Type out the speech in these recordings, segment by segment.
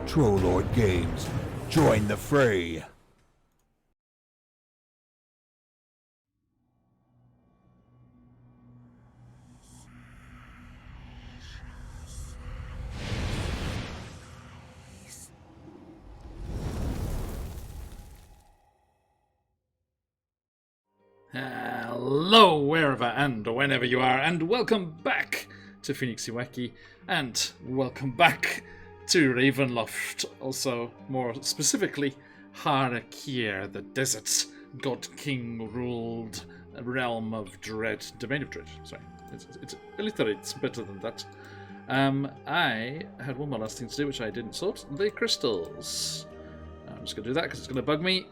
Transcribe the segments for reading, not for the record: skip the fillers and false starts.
Trollord Games. Join the fray. Hello, wherever and whenever you are, and welcome back to QuestJunkiesUK, and welcome back to Ravenloft, also more specifically Harakir, the desert god king ruled realm of dread, domain of dread. Sorry, it alliterates better than that. I had one more last thing to do, which I didn't sort: the crystals. I'm just going to do that because it's going to bug me.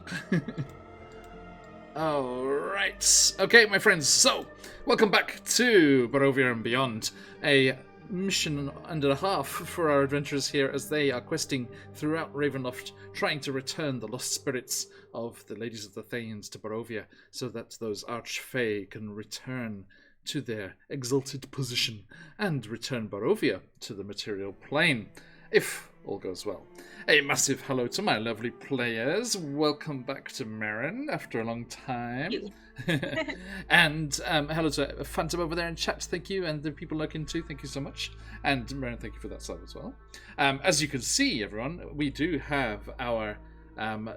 Alright, okay my friends, so welcome back to Barovia Beyond, a mission and a half for our adventurers here as they are questing throughout Ravenloft, trying to return the lost spirits of the Ladies of the Thanes to Barovia so that those archfey can return to their exalted position and return Barovia to the material plane, if all goes well. A massive hello to my lovely players. Welcome back to Marin after a long time. And hello to Phantom over there in chat, thank you. And the people looking too, thank you so much. And Marin, thank you for that sub as well. As you can see, everyone, we do have our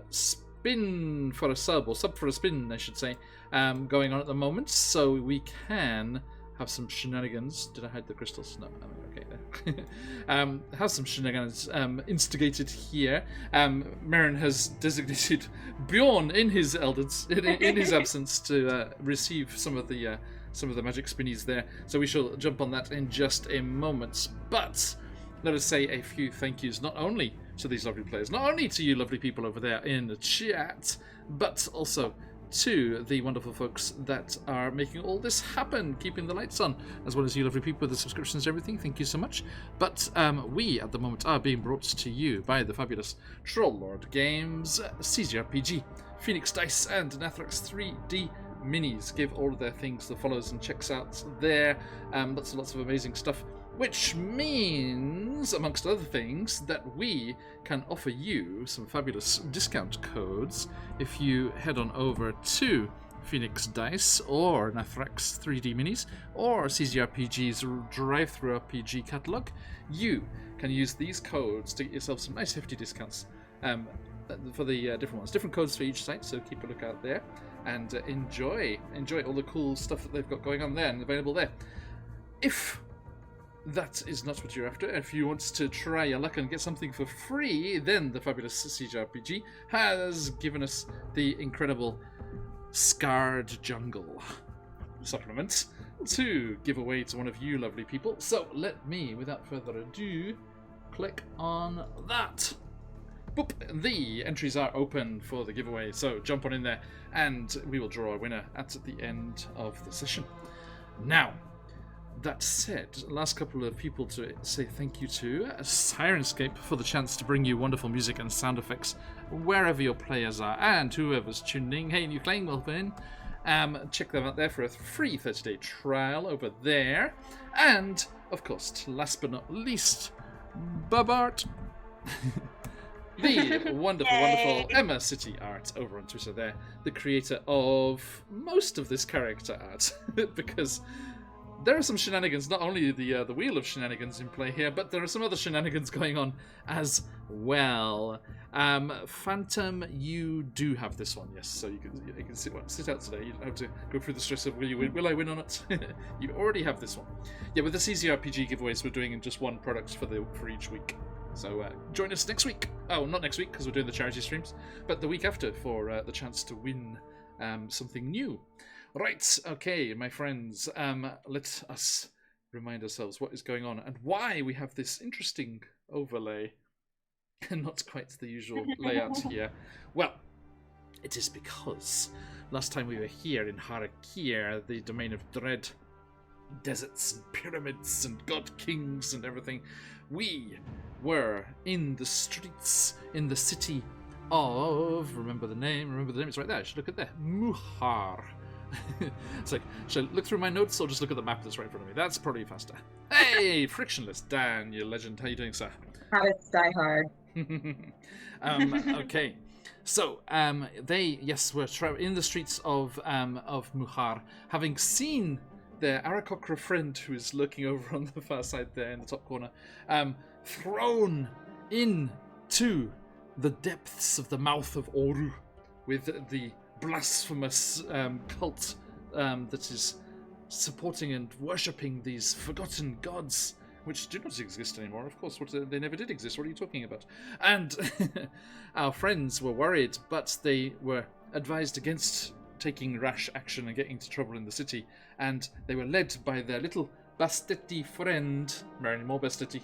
spin for a sub, or sub for a spin, I should say, going on at the moment. So we can have some shenanigans. Did I hide the crystals? No, I'm okay there. Have some shenanigans instigated here. Marin has designated Bjorn in his in his absence to receive some of the magic spinnies there. So we shall jump on that in just a moment. But let us say a few thank yous, not only to these lovely players, not only to you lovely people over there in the chat, but also to the wonderful folks that are making all this happen, keeping the lights on, as well as you lovely people with the subscriptions and everything. Thank you so much. But we, at the moment, are being brought to you by the fabulous Trollord Games, CZRPG, Phoenix Dice, and Nathrax 3D Minis. Give all of their things the follows and checks out there. Lots and lots of amazing stuff, which means, amongst other things, that we can offer you some fabulous discount codes if you head on over to Phoenix Dice or Nathrax 3D Minis or CZRPG's drive-thru RPG catalogue. You can use these codes to get yourself some nice hefty discounts for the different ones. Different codes for each site, so keep a lookout there and enjoy all the cool stuff that they've got going on there and available there. If that is not what you're after, if you want to try your luck and get something for free, then the fabulous CGRPG has given us the incredible Scarred Jungle supplement to give away to one of you lovely people. So let me, without further ado, click on that. Boop. The entries are open for the giveaway, so jump on in there and we will draw a winner at the end of the session. Now, that said, last couple of people to say thank you to Sirenscape for the chance to bring you wonderful music and sound effects wherever your players are and whoever's tuning. Hey, new playing, well been. Check them out there for a free 30-day trial over there. And, of course, last but not least, Babart. The wonderful Emma City Art over on Twitter there, the creator of most of this character art, because there are some shenanigans, not only the wheel of shenanigans in play here, but there are some other shenanigans going on as well. Phantom, you do have this one, yes, so you can sit out today. You don't have to go through the stress of will I win or not. You already have this one. Yeah, with the CZRPG giveaways, we're doing just one product for each week. So join us next week. Oh, not next week because we're doing the charity streams, but the week after for the chance to win something new. Right, okay, my friends, let us remind ourselves what is going on and why we have this interesting overlay and not quite the usual layout here. Well, it is because last time we were here in Harakir, the domain of dread, deserts and pyramids and god kings and everything, we were in the streets in the city of, remember the name, it's right there, I should look at there, Muhar. It's like, should I look through my notes or just look at the map that's right in front of me? That's probably faster. Hey, Frictionless Dan, you legend. How you doing, sir? Habits die hard. Okay. So, they, were in the streets of Muhar, having seen their Arakokra friend, who is lurking over on the far side there in the top corner, thrown into the depths of the mouth of Oru with the blasphemous cult that is supporting and worshipping these forgotten gods, which do not exist anymore. Of course, they never did exist. What are you talking about? And our friends were worried, but they were advised against taking rash action and getting into trouble in the city. And they were led by their little Bastetti friend, Marilyn Moore Bastetti.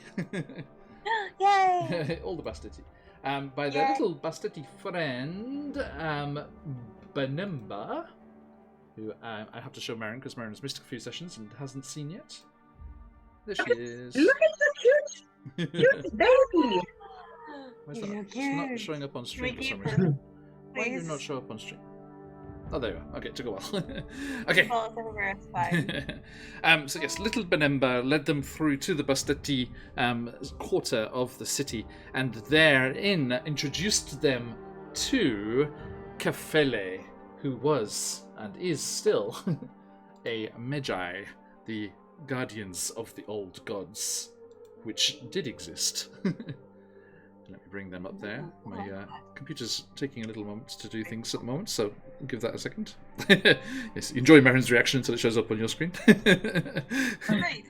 Yay! All the Bastetti. By their little Bastetti friend, Benemba, who I have to show Marin because Marin has missed a few sessions and hasn't seen yet. There she is. Look at the cute baby! Why is that? So It's cute. not showing up on stream for Can some we reason. keep Why do you Please. not show up on stream? Oh, there you are. Okay, it took a while. Okay. Well, it's over, it's fine. So yes, little Benemba led them through to the Bastetti quarter of the city, and therein introduced them to Kefele, who was and is still a Magi, the guardians of the old gods, which did exist. Let me bring them up there. My computer's taking a little moment to do things at the moment, so give that a second. Yes, enjoy Marin's reaction until it shows up on your screen. Nice.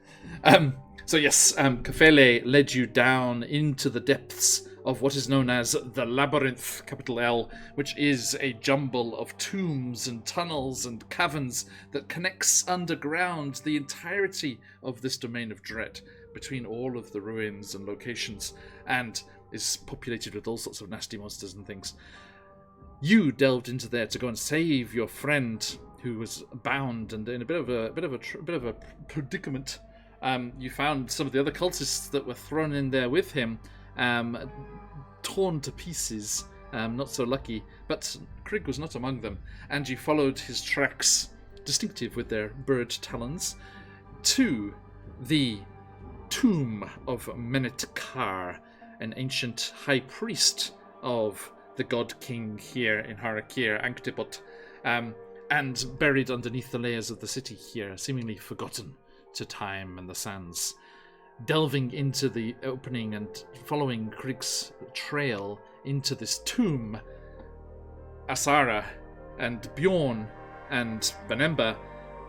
So yes, Kefele led you down into the depths of what is known as the Labyrinth, capital L, which is a jumble of tombs and tunnels and caverns that connects underground the entirety of this domain of dread between all of the ruins and locations, and is populated with all sorts of nasty monsters and things. You delved into there to go and save your friend, who was bound and in a bit of a predicament. You found some of the other cultists that were thrown in there with him, torn to pieces. Not so lucky, but Krieg was not among them, and you followed his tracks, distinctive with their bird talons, to the tomb of Menetkar, an ancient high priest of the god king here in Harakir, Anktibot, and buried underneath the layers of the city here, seemingly forgotten to time and the sands. Delving into the opening and following Krieg's trail into this tomb, Asara and Bjorn and Benemba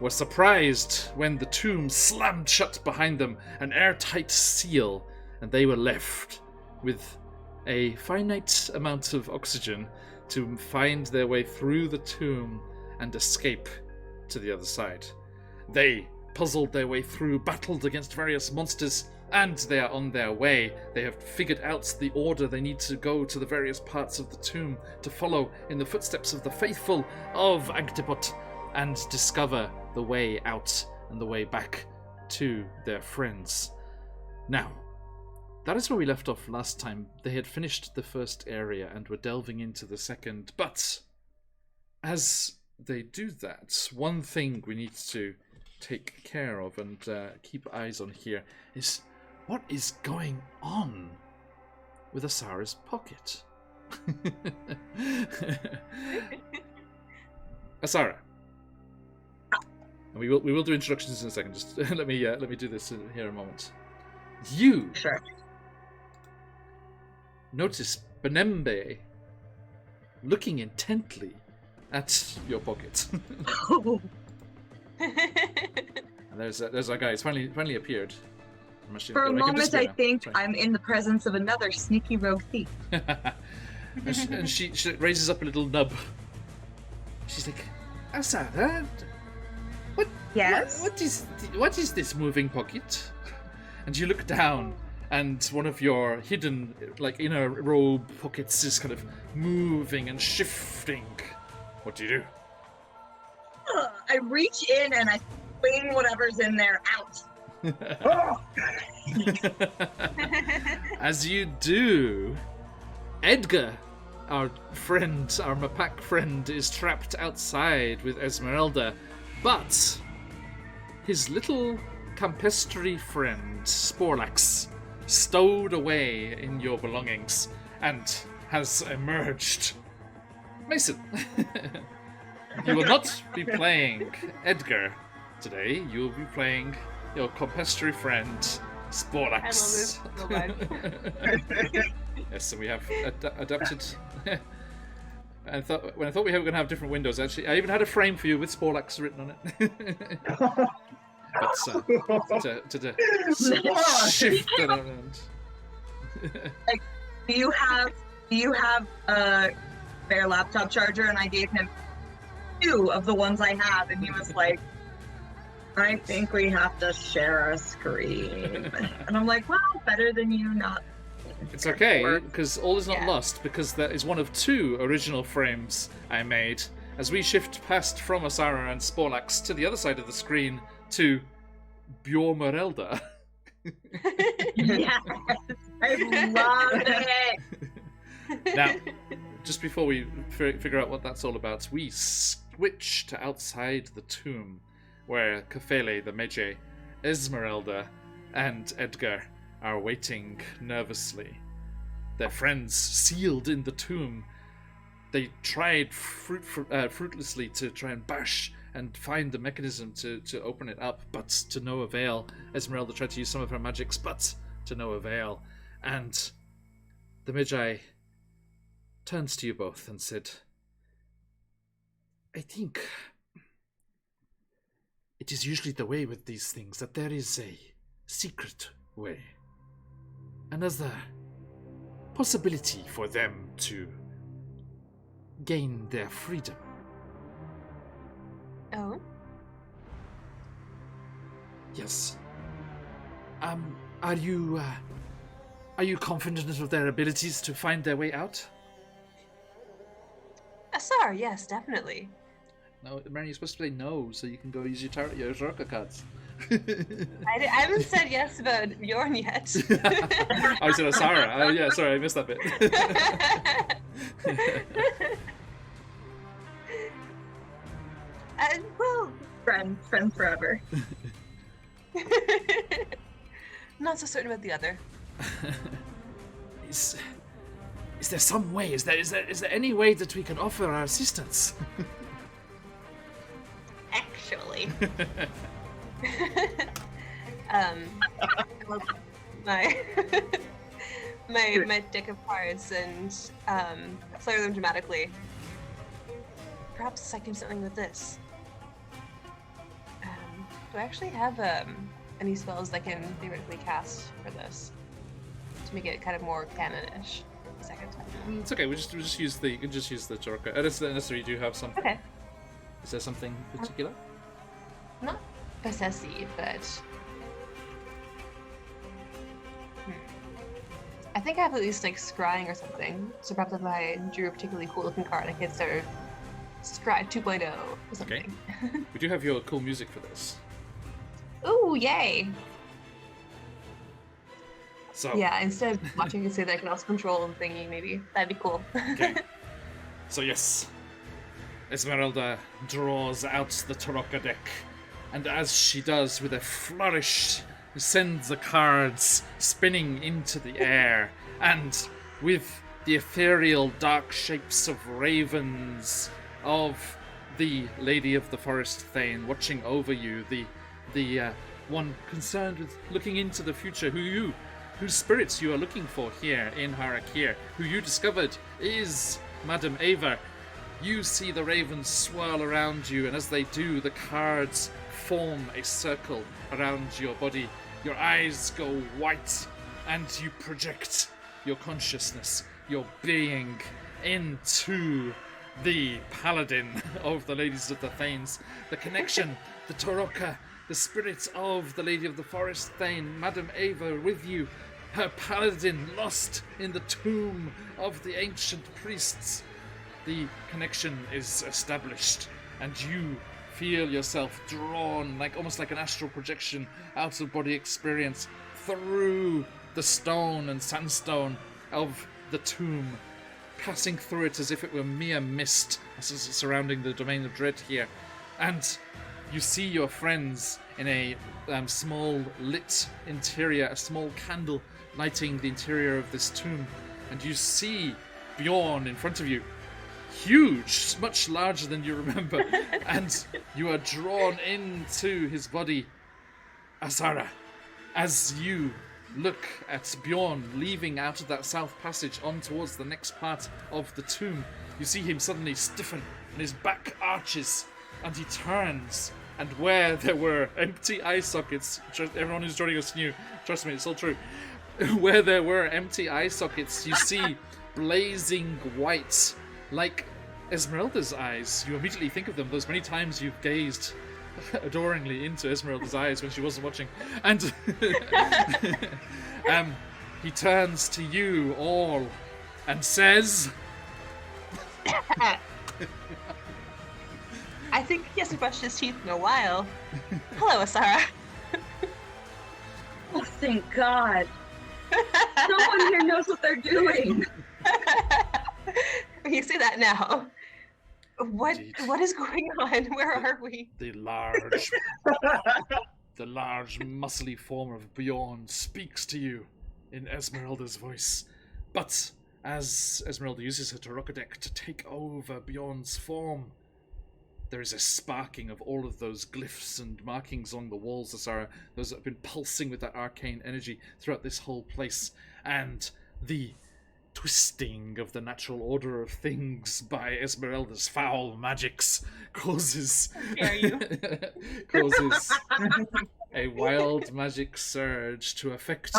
were surprised when the tomb slammed shut behind them, an airtight seal, and they were left with a finite amount of oxygen to find their way through the tomb and escape to the other side. They puzzled their way through, battled against various monsters, and they are on their way. They have figured out the order they need to go to the various parts of the tomb to follow in the footsteps of the faithful of Agtipot and discover the way out and the way back to their friends. Now, that is where we left off last time. They had finished the first area and were delving into the second, but as they do that, one thing we need to take care of and keep eyes on here is what is going on with Asara's pocket. Asara, and we will do introductions in a second. Just let me do this in here a moment. You Sure. notice Benembe looking intently at your pocket. And there's our guy. He's finally appeared. For a moment, I think I'm in the presence of another sneaky rogue thief. and she raises up a little nub. She's like, Asara, what? Yes? What is this moving pocket? And you look down, and one of your hidden, inner robe pockets is kind of moving and shifting. What do you do? I reach in and I swing whatever's in there out. As you do, Edgar, our Mapak friend, is trapped outside with Esmeralda, but his little Campestri friend, Sporlax, stowed away in your belongings and has emerged. Mason, you will not be playing Edgar today. You will be playing your compestry friend, Sporlax. I love this so much. Yes, so we have adapted. When I thought we were going to have different windows, actually, I even had a frame for you with Sporlax written on it. But to shift that around. Like, do you have a spare laptop charger? And I gave him 2 of the ones I have, and he was like, I think we have to share a screen. And I'm like, well, better than you not. It's okay, because all is not lost, because that is one of 2 original frames I made as we shift past from Asara and Sporlax to the other side of the screen to Bjormerelda. Yes, I love it. Now, just before we figure out what that's all about, we switch to outside the tomb, where Kafele, the Mage, Esmeralda, and Edgar are waiting nervously. Their friends sealed in the tomb. They tried fruitlessly to try and bash and find the mechanism to open it up, but to no avail. Esmeralda tried to use some of her magics, but to no avail. And the Magi turns to you both and said, I think it is usually the way with these things that there is a secret way. Another possibility for them to gain their freedom. Oh? Yes. Are you confident of their abilities to find their way out? Asar, yes, definitely. No, Mary, you're supposed to say no, so you can go use your Tarot cards. I haven't said yes about Bjorn yet. I said Asara. Oh yeah, sorry, I missed that bit. Well, Friend forever. not so certain about the other. Is there some way? Is there any way that we can offer our assistance? Actually. Well, my deck of cards and flare them dramatically. Perhaps I can do something with this. Do I actually have any spells that I can theoretically cast for this to make it kind of more canon-ish? Second time. It's okay. We just use the. You can just use the Jorka. Unless you do have something. Okay. Is there something particular? Not possessive, but I think I have at least like scrying or something. So perhaps if I drew a particularly cool looking card, I could start scry 2.0 or something. Okay. We do have your cool music for this. Ooh, yay! So Yeah, instead of watching it say that I can also control the thingy, maybe that'd be cool. Okay. So yes, Esmeralda draws out the Tarocca deck, and as she does, with a flourish, sends the cards spinning into the air, and with the ethereal dark shapes of ravens, of the Lady of the Forest Thane watching over you, the one concerned with looking into the future, whose spirits you are looking for here in Harakir, who you discovered is Madame Ava. You see the ravens swirl around you, and as they do, the cards form a circle around your body. Your eyes go white, and you project your consciousness, your being, into the paladin of the Ladies of the Thanes. The connection, the Tarocca, the spirits of the Lady of the Forest Thane, Madame Ava with you, her paladin lost in the tomb of the ancient priests. The connection is established, and you feel yourself drawn, almost like an astral projection, out of body experience through the stone and sandstone of the tomb, passing through it as if it were mere mist surrounding the domain of dread here. And you see your friends in a small lit interior, a small candle lighting the interior of this tomb, and you see Bjorn in front of you, huge, much larger than you remember, and you are drawn into his body. Asara, as you look at Bjorn leaving out of that south passage on towards the next part of the tomb, you see him suddenly stiffen and his back arches, and he turns, and where there were empty eye sockets, everyone who's joining us knew, trust me, it's all true, where there were empty eye sockets, you see blazing white, like Esmeralda's eyes. You immediately think of them, those many times you've gazed adoringly into Esmeralda's eyes when she wasn't watching. And he turns to you all and says, I think he hasn't brushed his teeth in a while. Hello, Asara. Oh, thank God. No one here knows what they're doing. You say that now. Indeed. What is going on? Where are we? the large muscly form of Bjorn speaks to you in Esmeralda's voice. But as Esmeralda uses her Tarokodek to take over Bjorn's form, there is a sparking of all of those glyphs and markings on the walls, Asara, those that have been pulsing with that arcane energy throughout this whole place, and the twisting of the natural order of things by Esmeralda's foul magics causes Dare you? causes a wild magic surge to affect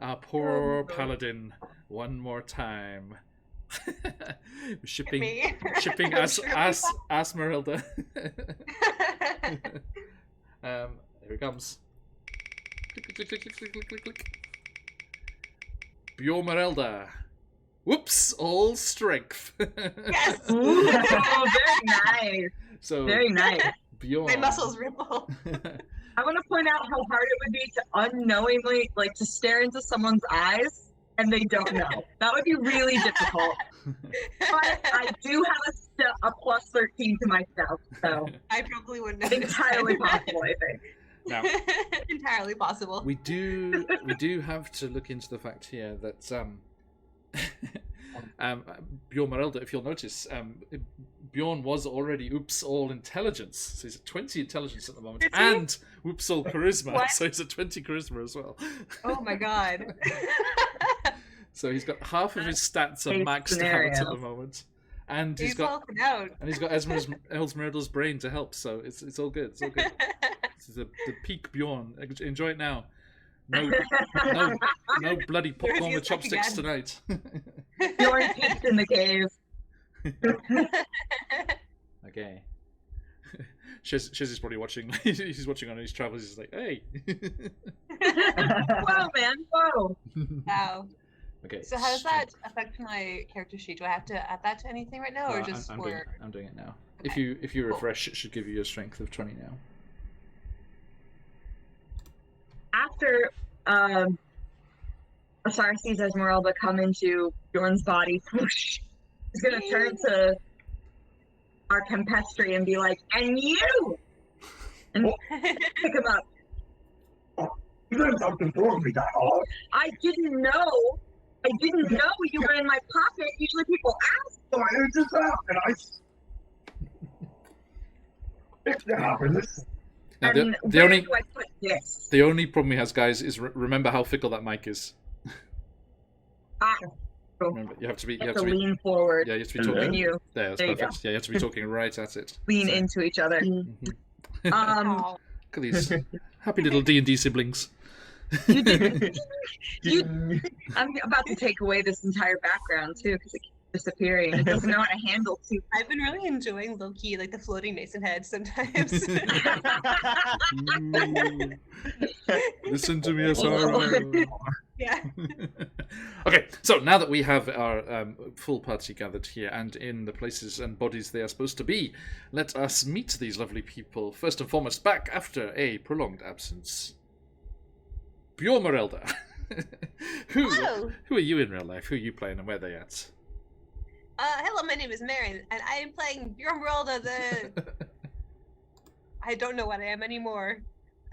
our poor paladin one more time. shipping Esmeralda. Here it comes. Click, click, click, click, click, click, click, click. Bjormerelda. Whoops! All strength. Yes. Ooh, very nice. So Very nice. Bjorn. My muscles ripple. I want to point out how hard it would be to unknowingly, like, to stare into someone's eyes and they don't know. That would be really difficult. But I do have a plus 13 to myself, so I probably wouldn't have entirely possible, I think. Now, entirely possible. we do have to look into the fact here that Bjorn Marelda, if you'll notice, Bjorn was already all intelligence, so he's at 20 intelligence at the moment, and all charisma, What? so he's at 20 charisma as well. Oh my god. So he's got half of his stats are Case maxed scenario. out at the moment, and he's got out. Esmeralda's brain to help. So it's all good. It's all good. This is the peak Bjorn. Enjoy it now. No bloody popcorn Here's with chopsticks again. tonight. Bjorn peeked in the cave. Okay. Shiz is probably watching. He's watching on his travels. He's like, hey. Whoa, man, whoa. Wow. Okay. So how does that affect my character sheet? Do I have to add that to anything right now, or No, just I'm for? doing it now. Okay, If you cool. refresh, it should give you a strength of 20 now. After Asara sees Esmeralda come into Bjorn's body, whoosh, he's gonna turn to our Campestri and be like, "And you!" and pick him up. You didn't have to throw me that hard. I didn't know you were in my pocket. Usually people ask. So it just happened. It happened. Now, And the where only do I put this? the only problem he has, guys, is remember how fickle that mic is. Ah, Remember, you have to be. you have to lean forward. Yeah, you have to be Hello? talking. And you Yeah, that's There you perfect. Yeah, you have to be talking right at it. lean So- into each other. Mhm. Ow. Look at these happy little D&D siblings. You did. I'm about to take away this entire background too because it keeps disappearing. It doesn't know how to handle two. I've been really enjoying low-key, like the floating mason head sometimes. Ooh. Listen to me, Asara. Yeah. Okay, so now that we have our full party gathered here and in the places and bodies they are supposed to be, let us meet these lovely people. First and foremost, back after a prolonged absence. Bjorn Marelda. Hello. Who are you in real life? Who are you playing and where are they at? Hello, my name is Marin, and I am playing Bjornrolda, the... I don't know what I am anymore.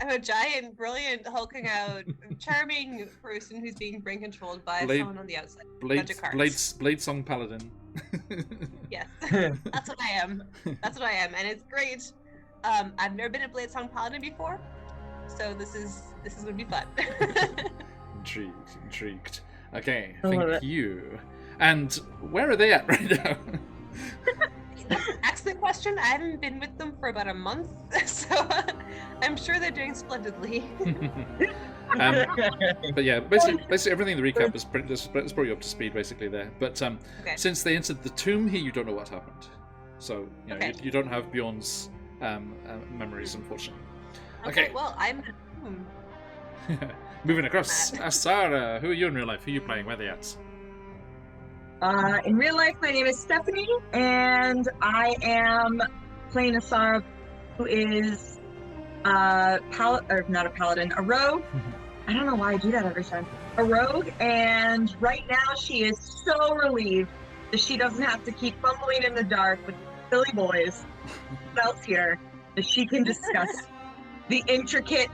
I'm a giant, brilliant, hulking out, charming person who's being brain controlled by someone on the outside. Blade Song Paladin. Yes, that's what I am. That's what I am, and it's great. I've never been a Blade Song Paladin before, so this is gonna be fun. Intrigued. Okay, thank you. And where are they at right now? That's an excellent question. I haven't been with them for about a month, so I'm sure they're doing splendidly. But yeah, basically everything in the recap is brought you up to speed basically there. But since they entered the tomb here, you don't know what happened. So you don't have Bjorn's memories, unfortunately. Okay. Well, I'm in a tomb. Moving across, Sarah, who are you in real life? Who are you playing? Where are they at? In real life, my name is Stephanie, and I am playing a Sarah who is not a paladin, a rogue. I don't know why I do that every time. A rogue, and right now she is so relieved that she doesn't have to keep fumbling in the dark with silly boys else here, that she can discuss the intricate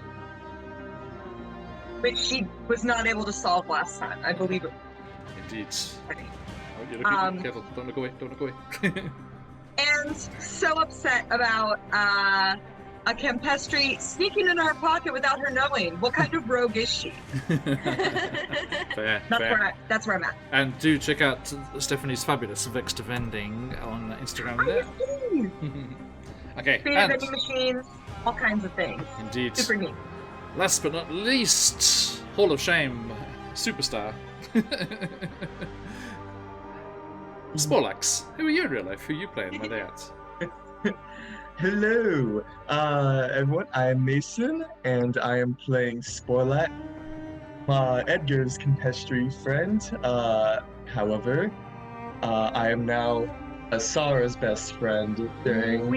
which she was not able to solve last time. I believe it. Indeed. Oh, you're looking careful. Don't look away. Don't look away. And so upset about a Campestri sneaking in her pocket without her knowing. What kind of rogue is she? Fair. That's where I'm at. And do check out Stephanie's fabulous Vexed Vending on Instagram there. Okay. Vending machines, all kinds of things. Indeed. Super neat. Last but not least, Hall of Shame superstar. Sporlax, who are you in real life? Who are you playing? Where are they at? Hello, everyone. I'm Mason, and I am playing Sporlax, Edgar's Campestri friend. However, I am now Asara's best friend during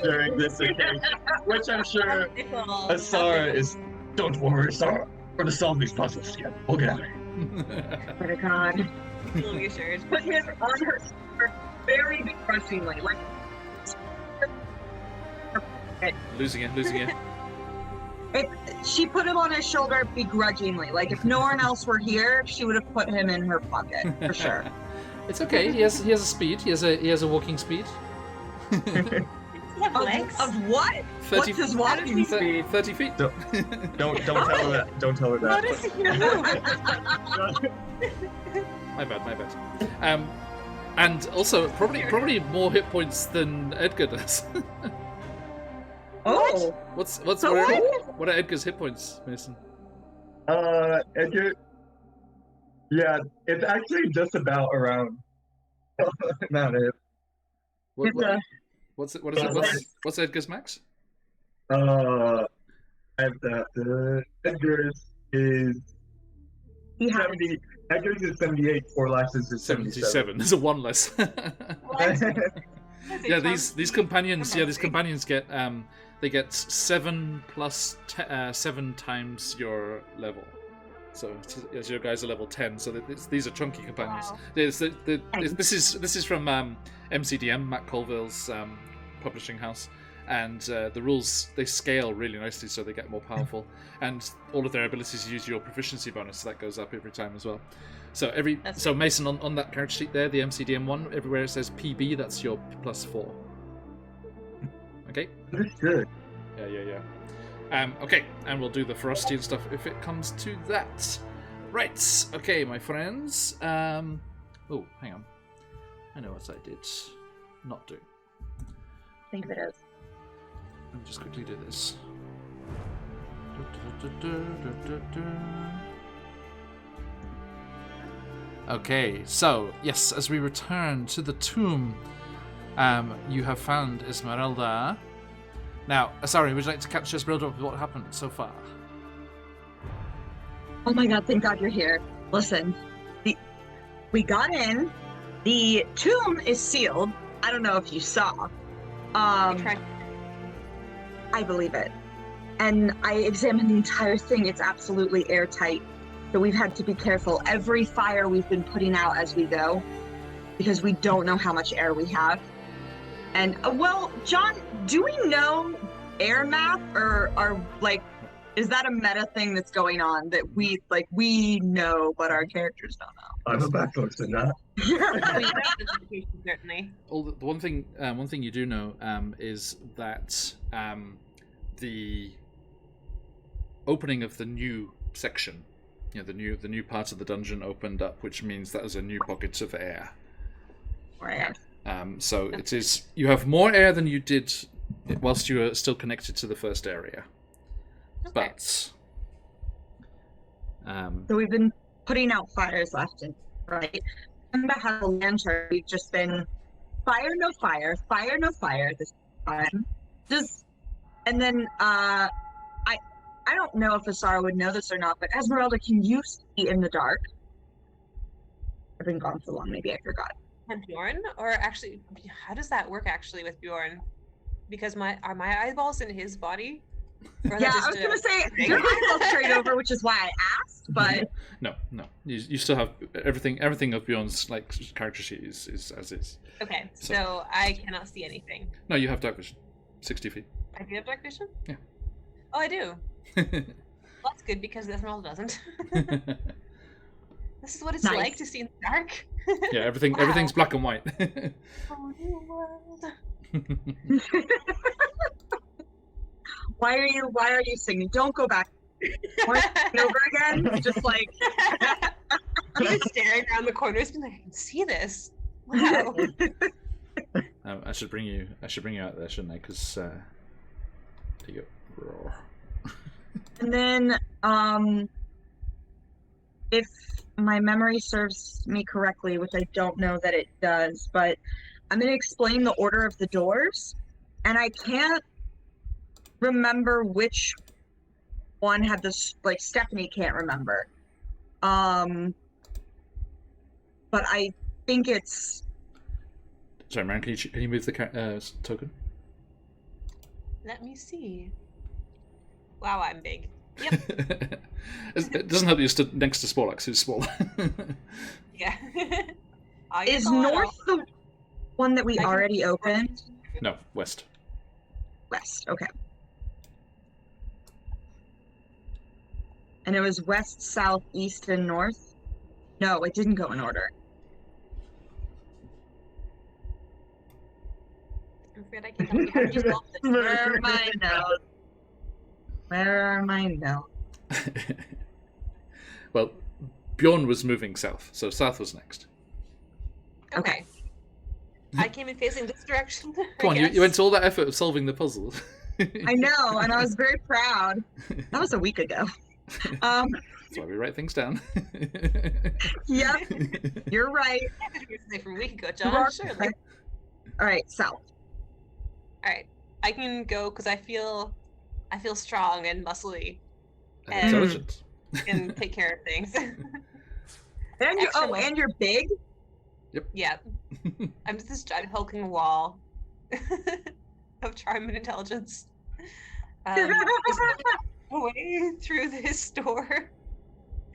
during this occasion, which I'm sure Asara is. Don't worry, Asara. We're gonna solve these puzzles together. We'll get out of here. Oh my God. Assured. Put him on her shoulder very begrudgingly, like. Losing it. She put him on her shoulder begrudgingly. Like if no one else were here, she would have put him in her pocket for sure. It's okay. He has a speed. He has a walking speed. Of what? 30, What's his walking speed? 30 feet. Don't tell her that. Don't tell her that. What does he know? My bad. And also probably more hit points than Edgar does. Oh. What are Edgar's hit points, Mason? Edgar. Yeah, it's actually just about around. Not it. What's Edgar's max? Edgar's is 70. Edgar's is 78. Forlax's is 77. There's a one less. Yeah, these companions. Yeah, these companions get they get 7 plus 7 times your level. So as your guys are level 10, so these are chunky companions. Wow. This is from MCDM, Matt Colville's publishing house, and the rules, they scale really nicely, so they get more powerful, and all of their abilities use your proficiency bonus, so that goes up every time as well. So so Mason, on that character sheet there, the MCDM one, everywhere it says PB, that's your +4. Okay. That's good. Yeah. Okay, and we'll do the ferocity and stuff if it comes to that. Right, okay, my friends. Oh, hang on. I know what I did not do. I think it is. Let me just quickly do this. Okay, so, yes, as we return to the tomb, you have found Esmeralda. Now, sorry, would you like to catch Esmeralda up with what happened so far? Oh my God, thank God you're here. Listen, we got in. The tomb is sealed. I don't know if you saw. I believe it. And I examined the entire thing. It's absolutely airtight. So we've had to be careful. Every fire we've been putting out as we go, because we don't know how much air we have. And, well, John, do we know air map, or are like, is that a meta thing that's going on that we know but our characters don't know? I'm a bad person, that. Certainly. Well, the one thing you do know is that the opening of the new section, the new part of the dungeon opened up, which means that there's a new pocket of air. Right. So it is. You have more air than you did whilst you were still connected to the first area. Okay. But So we've been putting out fires left and right. Remember how the lantern, we've just been fire, no fire, fire, no fire this time. And then I don't know if Asara would know this or not, but Esmeralda, can you see in the dark? I've been gone so long, maybe I forgot. And Bjorn, or actually, how does that work actually with Bjorn? Because are my eyeballs in his body? Or is Yeah, that I was just gonna say your eyeballs straight over, which is why I asked, but no. You still have everything of Bjorn's character sheet is as is. Okay, so I cannot see anything. No, you have dark vision, 60 feet. I do have dark vision? Yeah. Oh, I do. Well, that's good because Esmeralda doesn't. This is what it's Nice. like to see in the dark. Yeah, Wow. everything's black and white. Oh, new world. why are you singing? Don't go back. Want to sing over again? Just like I'm just staring around the corners, being like, I can see this. Wow. I should bring you out there, shouldn't I? Because there you go. Roar. And then, if my memory serves me correctly, which I don't know that it does, but I'm going to explain the order of the doors, and I can't remember which one had this, like Stephanie can't remember. But I think it's... Sorry, Marin, can you move the token? Let me see. Wow, I'm big. Yep. It doesn't help that you're stood next to Sporlax, who's smaller. Yeah. Is north the one that we already opened? No, west. West, okay. And it was west, south, east, and north? No, it didn't go in order. I'm afraid I can't tell you how to resolve this. Where are my notes? Where are my notes? Well, Bjorn was moving south, so south was next. Okay. I came in facing this direction. Come on, you went to all that effort of solving the puzzle. I know, and I was very proud. That was a week ago. That's why we write things down. Yep, you're right. From a week ago, John. Sure. All right, south. All right, I can go because I feel strong and muscly And intelligent. and take care of things. And and you're big. Yeah, I'm just this giant hulking wall of charm and intelligence. Just way through this door.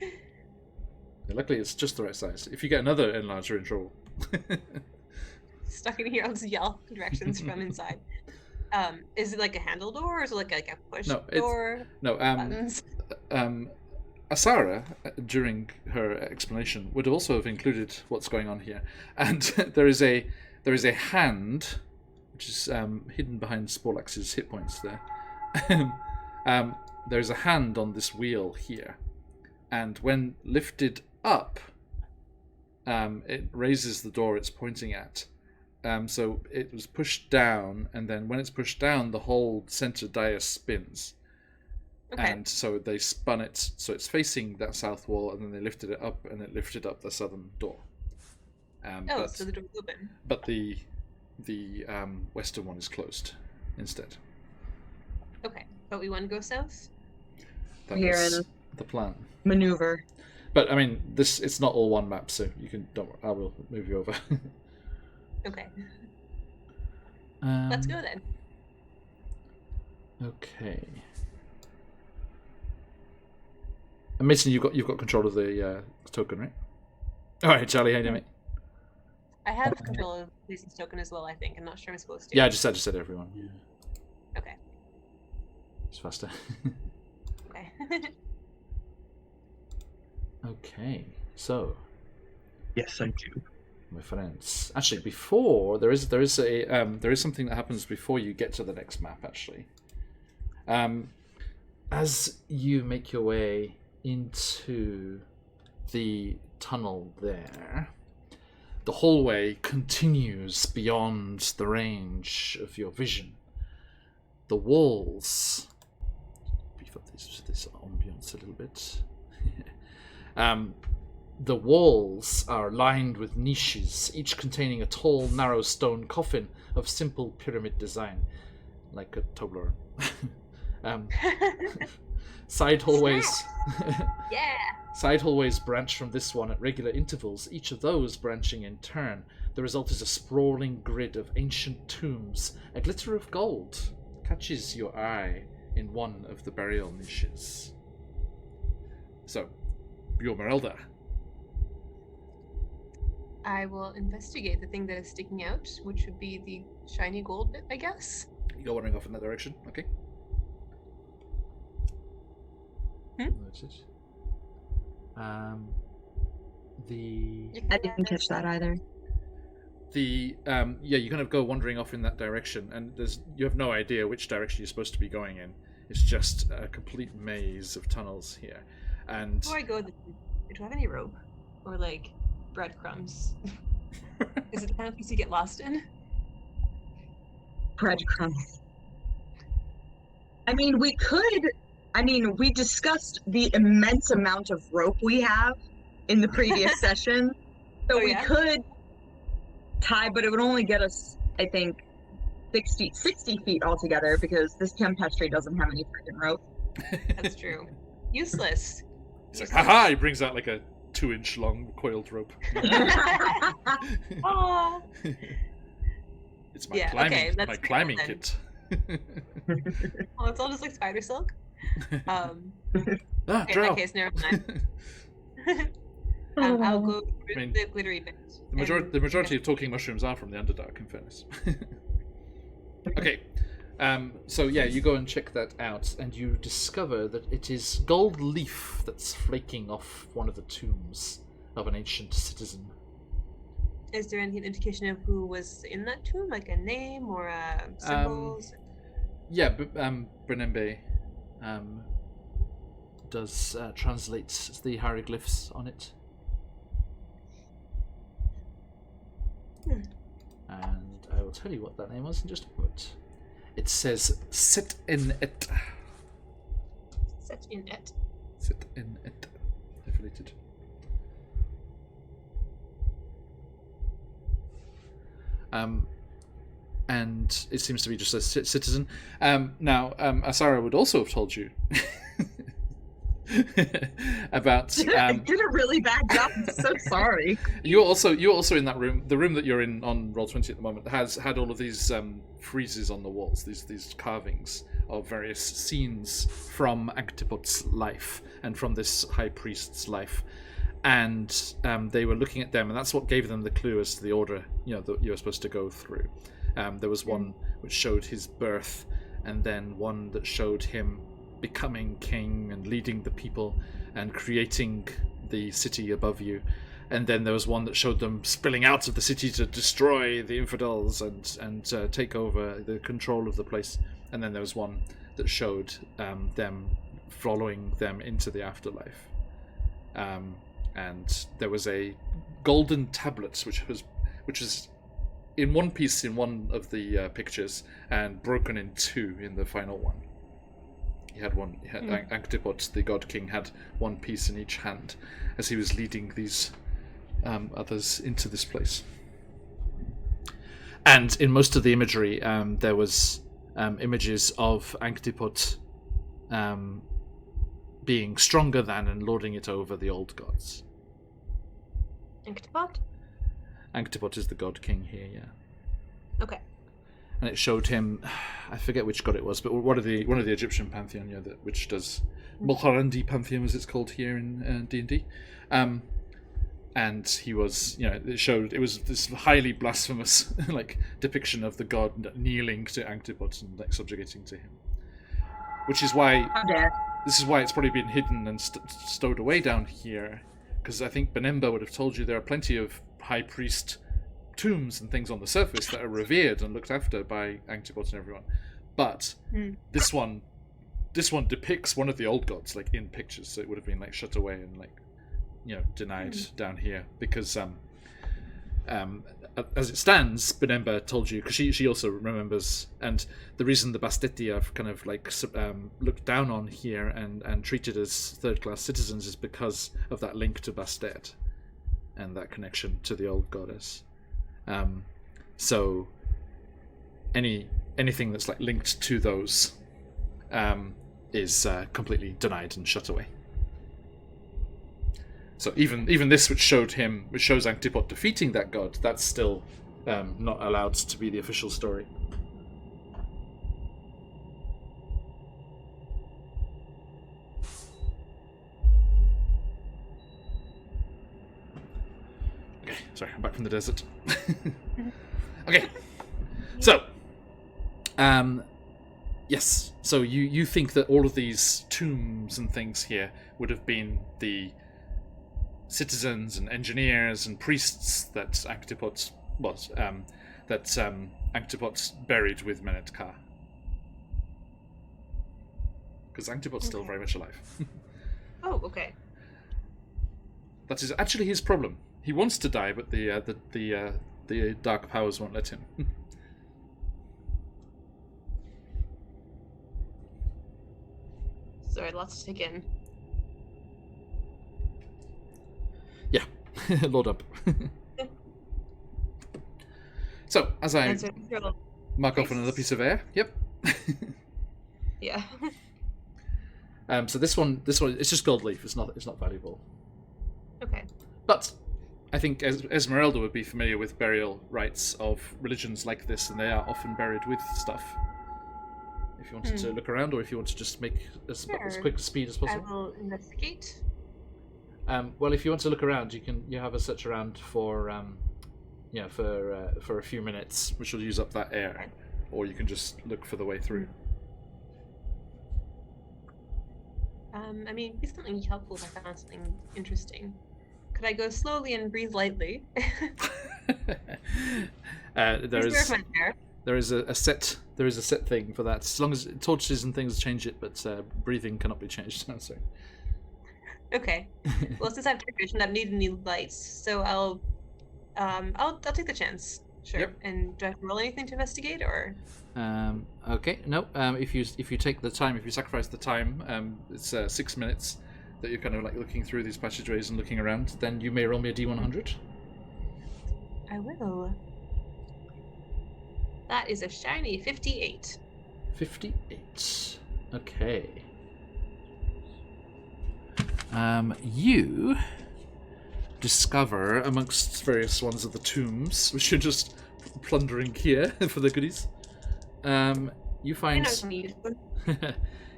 Yeah, luckily, it's just the right size. If you get another enlarger, you're in trouble. Stuck in here, I'll just yell directions from inside. Is it like a handle door, or is it like a push door? No, buttons? Asara, during her explanation, would also have included what's going on here. And there is a hand, which is hidden behind Sporlax's hit points there. There's a hand on this wheel here. And when lifted up, it raises the door it's pointing at. So it was pushed down, and then when it's pushed down, the whole center dais spins. Okay. And so they spun it so it's facing that south wall, and then they lifted it up, and it lifted up the southern door. So the door's open. But the western one is closed instead. Okay, but we want to go south? That Here was in the plan. Maneuver. But I mean, it's not all one map, so you can I will move you over. Okay. Let's go then. Okay. And Mason, you've got control of the token, right? All right, Charlie, how you doing, mate? I have control of Lucy's token as well. I think I'm not sure I'm supposed to. Yeah, I just said everyone. Yeah. Okay. It's faster. Okay. Okay, so Yes, I do. my friends. Actually, before there is something that happens before you get to the next map. Actually, as you make your way into the tunnel there, the hallway continues beyond the range of your vision. The walls. Beef up this ambience a little bit. The walls are lined with niches, each containing a tall, narrow stone coffin of simple pyramid design, like a Toblerone. Side hallways. Yeah. Side hallways branch from this one at regular intervals, each of those branching in turn. The result is a sprawling grid of ancient tombs. A glitter of gold catches your eye in one of the burial niches. So, Bjormerelda. I will investigate the thing that is sticking out, which would be the shiny gold bit, I guess. You're wandering off in that direction, okay? Noted. I didn't catch that either. You kind of go wandering off in that direction, and you have no idea which direction you're supposed to be going in. It's just a complete maze of tunnels here. And Before I go, do I have any rope or like breadcrumbs? Is it the kind of place you get lost in? Breadcrumbs. We discussed the immense amount of rope we have in the previous session. So we could tie, but it would only get us, I think, 60 feet altogether, because this Tempestry doesn't have any freaking rope. That's true. Useless. It's like, haha! He brings out like a 2-inch long coiled rope. Oh. It's my climbing, let's climbing then. kit. Oh, it's all just like spider silk. Okay, in Drow. that case, never mind. I'll go through the glittery bit. The majority of talking mushrooms are from the Underdark, in fairness. Okay, so yeah, you go and check that out, and you discover that it is gold leaf that's flaking off one of the tombs of an ancient citizen. Is there any indication of who was in that tomb, like a name or symbols? Yeah, Brenembe does translate the hieroglyphs on it. And I will tell you what that name was in just a moment. It says Sit in it. Set in it. Sit in it. Hyphenated. And it seems to be just a citizen. Now, Asara would also have told you about. I did a really bad job. I'm so sorry. You're also in that room. The room that you're in on Roll20 at the moment has had all of these friezes on the walls. These carvings of various scenes from Anctipot's life and from this high priest's life. And they were looking at them, and that's what gave them the clue as to the order, that you were supposed to go through. There was one which showed his birth, and then one that showed him becoming king and leading the people and creating the city above you. And then there was one that showed them spilling out of the city to destroy the infidels and take over the control of the place. And then there was one that showed them following them into the afterlife. And there was a golden tablet which was in one piece in one of the pictures and broken in two in the final one. Anctipot, the god king, had one piece in each hand as he was leading these others into this place. And in most of the imagery, there was images of Anctipot being stronger than and lording it over the old gods. Anctipot? Anctipot is the god king here, yeah. Okay. And it showed him, I forget which god it was, but one of the Egyptian pantheon, which does Mulharandi pantheon, as it's called here in D&D. And he was, it was this highly blasphemous depiction of the god kneeling to Anctipot and subjugating to him. which is why How dare. this is why it's probably been hidden and stowed away down here. Because I think Benemba would have told you there are plenty of high priest tombs and things on the surface that are revered and looked after by Antipods and everyone. But this one depicts one of the old gods like in pictures, so it would have been like shut away and like denied down here because as it stands, Benemba told you, because she also remembers, and the reason the Bastetti are kind of like looked down on here and treated as third-class citizens is because of that link to Bastet and that connection to the old goddess. So anything that's like linked to those is completely denied and shut away. So even this, which shows Antipod defeating that god, that's still not allowed to be the official story. Okay, sorry, I'm back from the desert. Okay, so yes, so you think that all of these tombs and things here would have been the citizens and engineers and priests that Antipods Antipods buried with Menetka. Because Antipod's still very much alive. Oh, okay. That is actually his problem. He wants to die, but the dark powers won't let him. Sorry, lots to take in. Yeah, load up. So, as I mark off another piece of air, yep. Yeah. So this one, it's just gold leaf. It's not valuable. Okay. But I think Esmeralda would be familiar with burial rites of religions like this, and they are often buried with stuff. If you wanted to look around, or if you want to just make as quick a speed as possible. I will investigate. Well, if you want to look around, you have a search around for for a few minutes, which will use up that air, or you can just look for the way through. I mean, it'd be something helpful if I found something interesting. Could I go slowly and breathe lightly? There is a set thing for that. As long as torches and things change it, but breathing cannot be changed. No, sorry. Okay. Well, since I have dark vision, I don't need any lights, so I'll take the chance. Sure. Yep. And do I have to roll anything to investigate, or? Okay. No. If you take the time, if you sacrifice the time, it's 6 minutes that you're kind of like looking through these passageways and looking around. Then you may roll me a D100. I will. That is a shiny 58. 58. Okay. You discover amongst various ones of the tombs, which you're just plundering here for the goodies. You find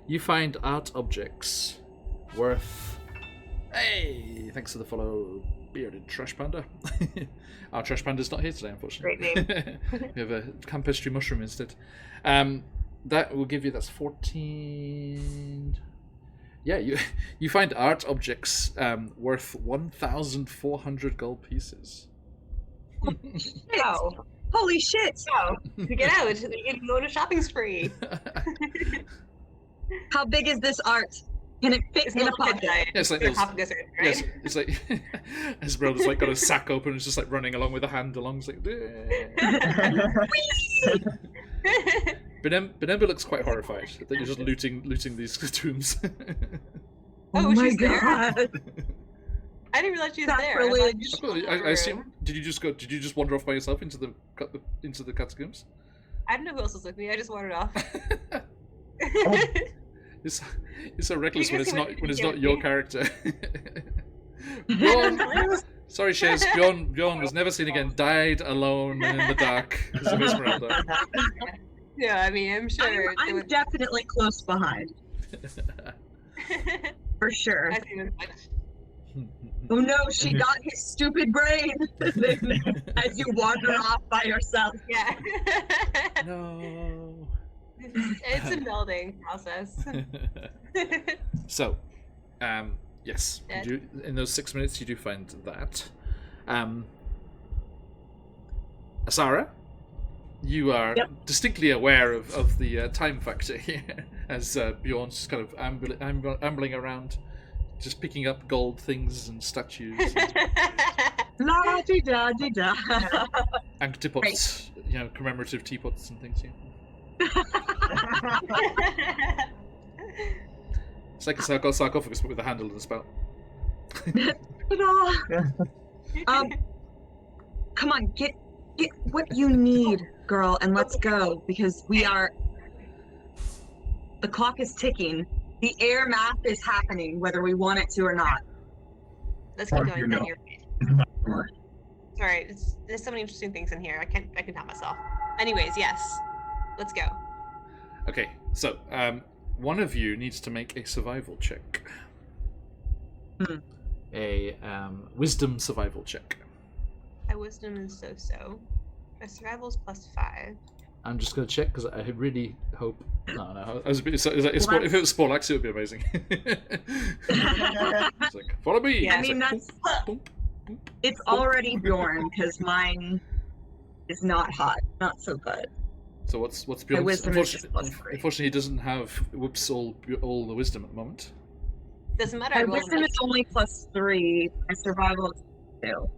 you find art objects worth. Hey, thanks for the follow, bearded trash panda. Our trash panda's not here today, unfortunately. Great name. We have a campestry mushroom instead. That will give you, that's 14. Yeah, you find art objects worth 1,400 gold pieces. Wow. Holy shit! So, to get out, we can go on a shopping spree. How big is this art? Can it fit in a pocket? Yeah, it's like right? yes, it's like Esmeralda's like got a sack open and it's just like running along with a hand along. It's like, Benemba looks quite horrified that you're just looting these tombs. Oh my she's there. god! I didn't realize she was Sacrilege. there. I assume. Did you just wander off by yourself into the catacombs? I didn't know who else was with me. I just wandered off. It's so reckless when it's not your character. Bjorn, sorry, Shez. Bjorn was never seen again. Died alone in the dark because of Esmeralda. Yeah, I mean, I'm sure. I'm definitely close behind. For sure. I think it's like... Oh no, she got his stupid brain as you wander off by yourself. Yeah. No. It's a melding process. So, yes, Dead. you do, in those 6 minutes you do find that. Asara, you are distinctly aware of the time factor here, as Bjorn's just kind of ambling around, just picking up gold things and statues. La di da di da. And teapots, commemorative teapots and things. Yeah. It's like a sarcophagus, but with a handle and a spout. Come on, get what you need, girl, and let's go, because the clock is ticking. The air math is happening, whether we want it to or not. Let's keep going. know. Sorry, there's so many interesting things in here. I can help myself. Anyways, yes, let's go. Okay, so one of you needs to make a survival check. A wisdom survival check. My wisdom is so. My survival's +5. I'm just going to check because I really hope. No. I was a bit, if it was Sporlax, it would be amazing. It's like, follow me. Yeah, I It's mean, like, that's. boop, boop. It's already Bjorn, because mine is not hot. Not so good. So what's My Bjorn's? wisdom is just +3. Unfortunately, he doesn't have all the wisdom at the moment. Doesn't matter. My I rolled wisdom is only +3. My survival is 2.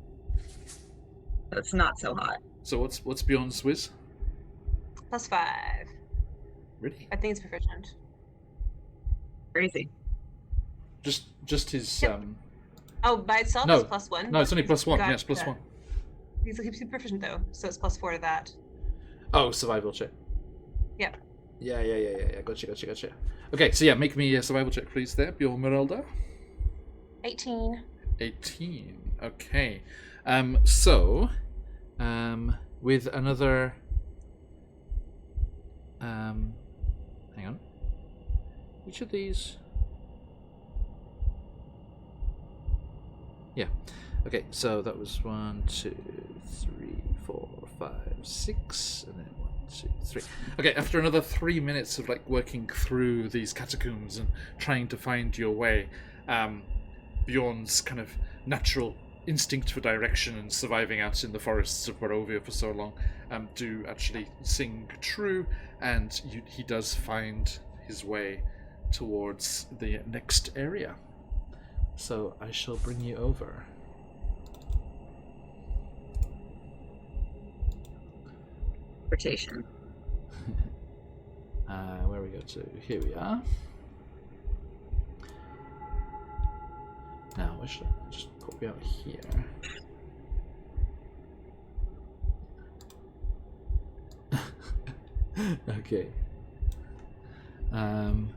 So it's not so hot. So what's Bjorn's whiz? +5. Really? I think it's proficient. Crazy. Just his Yep. Oh, by itself No. it's +1. No, it's only +1. Got Yes, +1. He's proficient though, so it's +4 to that. Oh, survival check. Yep. Yeah. Gotcha. Okay, so yeah, make me a survival check, please. There, Bjorn Merelda. 18. 18. Okay. So, with another. Hang on. Which of these? Yeah. Okay, so that was 1, 2, 3, 4, 5, 6, and then 1, 2, 3. Okay, after another 3 minutes of working through these catacombs and trying to find your way, Bjorn's kind of natural instinct for direction and surviving out in the forests of Barovia for so long do actually sing true, and he does find his way towards the next area. So I shall bring you over. Rotation. Where we go to? Here we are. Now, where should I just pop you out here? Okay. I'm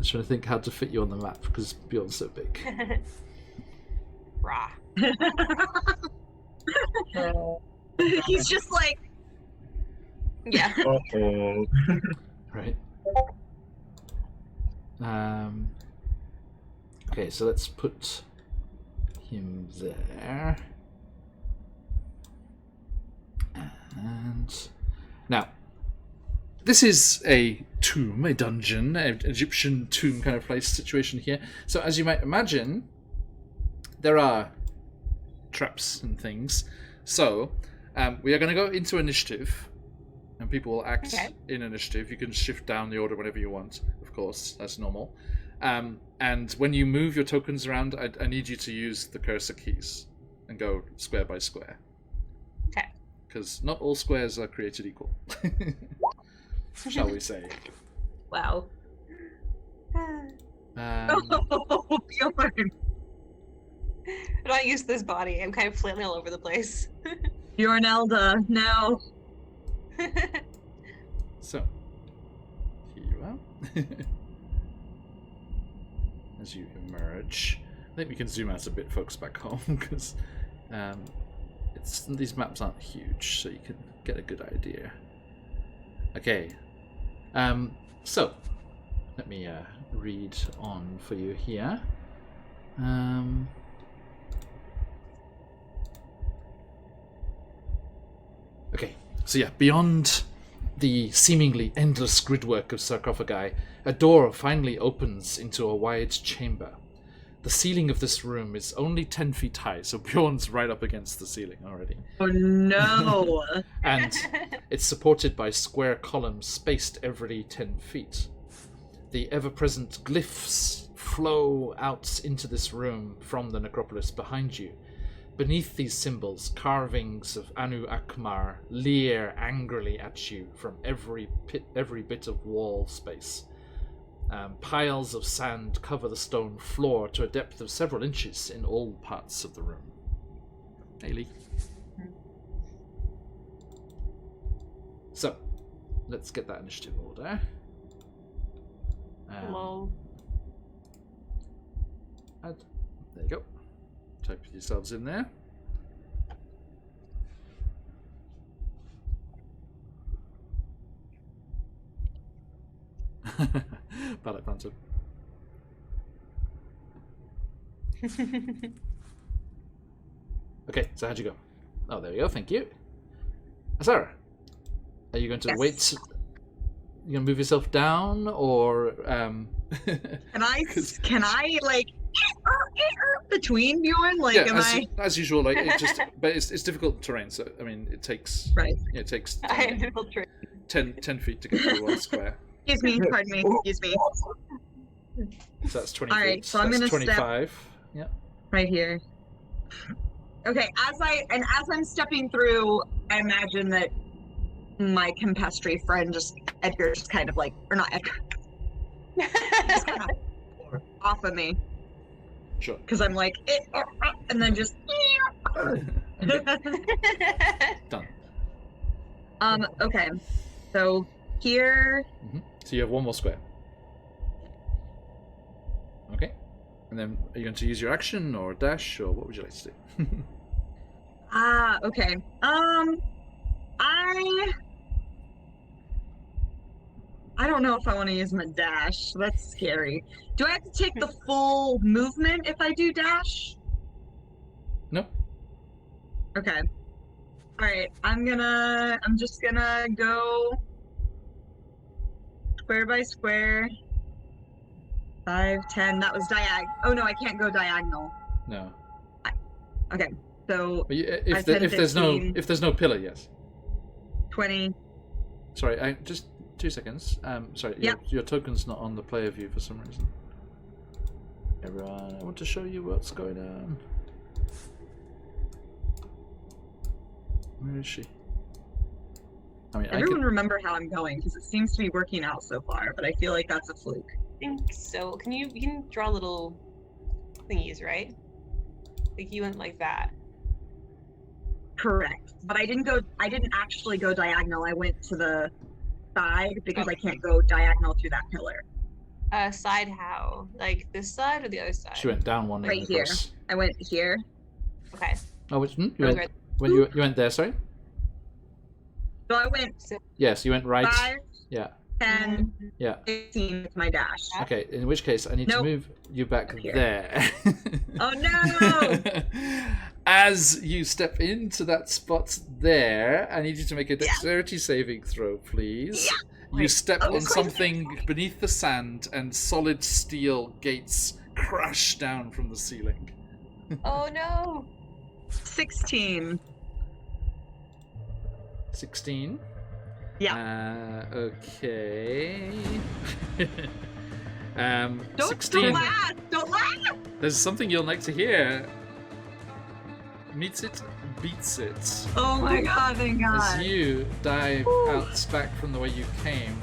trying to think how to fit you on the map because Bjorn's so big. Rah. He's just like, Yeah. Uh-oh. Right. Okay, so let's put him there. And now, this is a tomb, a dungeon, an Egyptian tomb kind of place situation here. So as you might imagine, there are traps and things. So we are going to go into initiative, and people will act in initiative. You can shift down the order whenever you want, of course, that's normal. And when you move your tokens around, I need you to use the cursor keys and go square by square. Okay. Because not all squares are created equal, shall we say. Wow. oh, Bjorn. I'm not used to this body. I'm kind of flailing all over the place. Bjorn Elda, no. So, here you are. As you emerge, I think we can zoom out a bit, folks, back home, because these maps aren't huge, so you can get a good idea. Okay, so let me read on for you here. Okay, so yeah, beyond the seemingly endless gridwork of sarcophagi, a door finally opens into a wide chamber. The ceiling of this room is only 10 feet high, so Bjorn's right up against the ceiling already. Oh no! And it's supported by square columns spaced every 10 feet. The ever-present glyphs flow out into this room from the necropolis behind you. Beneath these symbols, carvings of Anu Akmar leer angrily at you from every bit of wall space. Piles of sand cover the stone floor to a depth of several inches in all parts of the room. Haley. So, let's get that initiative order. Hello. There you go. Type yourselves in there. Ballot Phantom. Okay, so how'd you go? Oh, there we go. Thank you. Sarah, are you going to wait? You gonna move yourself down, or Can I like between you and like? Yeah, as usual. Like but it's difficult terrain. So I mean, it takes It takes 10 feet to get through one square. Excuse me, pardon me. Excuse me. So that's 20 feet. All right, so I'm gonna 25. Yeah. Right here. Okay, as I'm stepping through, I imagine that my compestry friend Edgar just kind of like, or not Edgar, just kind of off of me. Sure. Because I'm like, and then just. Done. Okay, so here. Mm-hmm. So you have one more square. Okay. And then are you going to use your action or dash, or what would you like to do? Okay. I don't know if I want to use my dash. That's scary. Do I have to take the full movement if I do dash? No. Okay. All right. I'm just gonna go square by square. 5, 10. That was diagonal. Oh no, I can't go diagonal. No. Okay. So if there's no pillar, yes. 20. Sorry, just 2 seconds. Sorry, your token's not on the player view for some reason. Everyone, I want to show you what's going on. Where is she? I mean, everyone remember how I'm going because it seems to be working out so far, but I feel like that's a fluke. I think so. You can draw little thingies, right? Like you went like that. Correct. But I didn't actually go diagonal. I went to the side because I can't go diagonal through that pillar. Side how? Like this side or the other side? She went down one. Right here. I went here. Okay. Oh, which you went there, sorry? So I went. Yes, you went right. 5, yeah. 10, yeah. 15 with my dash. Okay, in which case I need to move you back there. Oh no! As you step into that spot there, I need you to make a dexterity saving throw, please. Yeah. You step on something beneath the sand, and solid steel gates crash down from the ceiling. Oh no! 16. 16? Yeah. Okay. Don't 16. Don't laugh! There's something you'll like to hear. Meets it, beats it. Oh my god, thank god. As you dive out back from the way you came.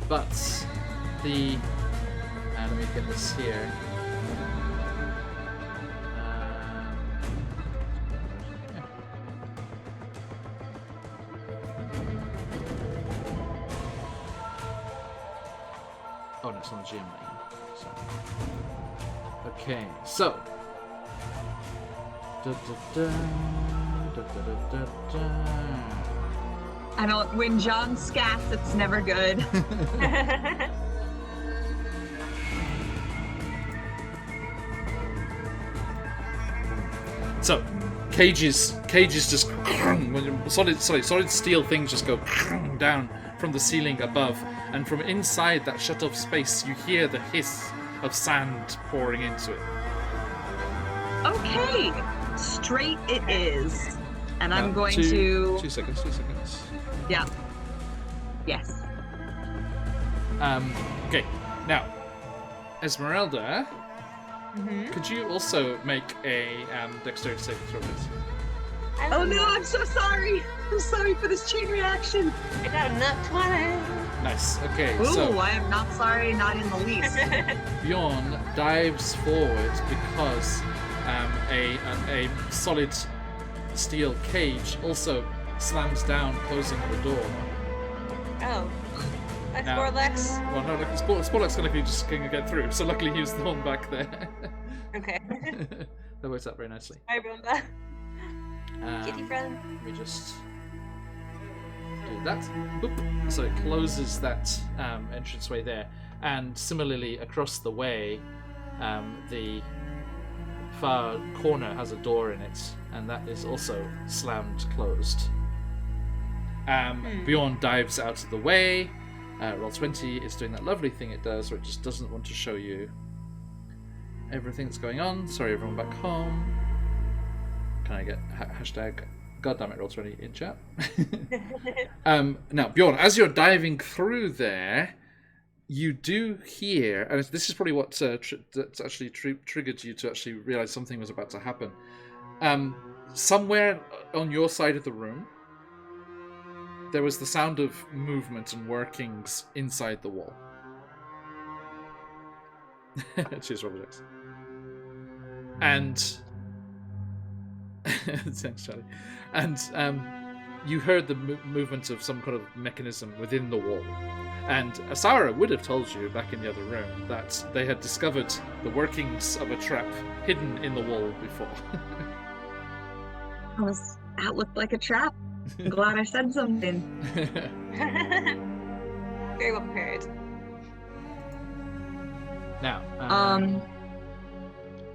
But the... let me get this here. Oh, no, it's not a GM lane. Sorry. Okay, so... I don't. When John scats, it's never good. So, cages just when solid steel things just go down from the ceiling above, and from inside that shut-off space, you hear the hiss of sand pouring into it. Okay, straight it is. And I'm Now, going to... 2 seconds, 2 seconds. Yeah. Yes. Okay, now, Esmeralda, could you also make a dexterity saving throw, please? Oh no, I'm so sorry. I'm sorry for this chain reaction. I got a nut 20. Nice, okay, Ooh, so I am not sorry, not in the least. Bjorn dives forward because a solid steel cage also slams down, closing the door. Oh. That's Now- Sporlex. Well, no, look, Sporlack's gonna get through, so luckily he was the one back there. Okay. That works out very nicely. Hi, Brenda. Kitty Um, friend. Let me just do that. Boop. So it closes that entranceway there. And similarly, across the way, the far corner has a door in it, and that is also slammed closed. Bjorn dives out of the way. Roll 20 is doing that lovely thing it does, where it just doesn't want to show you everything that's going on. Sorry, everyone back home. Can I get hashtag goddammit Roll20 in chat? Now, Bjorn, as you're diving through there, you do hear, and this is probably what that's actually triggered you to actually realize something was about to happen. Somewhere on your side of the room, there was the sound of movement and workings inside the wall. Cheers, Robert. And thanks, Charlie. And you heard the movement of some kind of mechanism within the wall. And Asara would have told you back in the other room that they had discovered the workings of a trap hidden in the wall before. That looked like a trap. I'm glad I said something. Very well prepared. Now,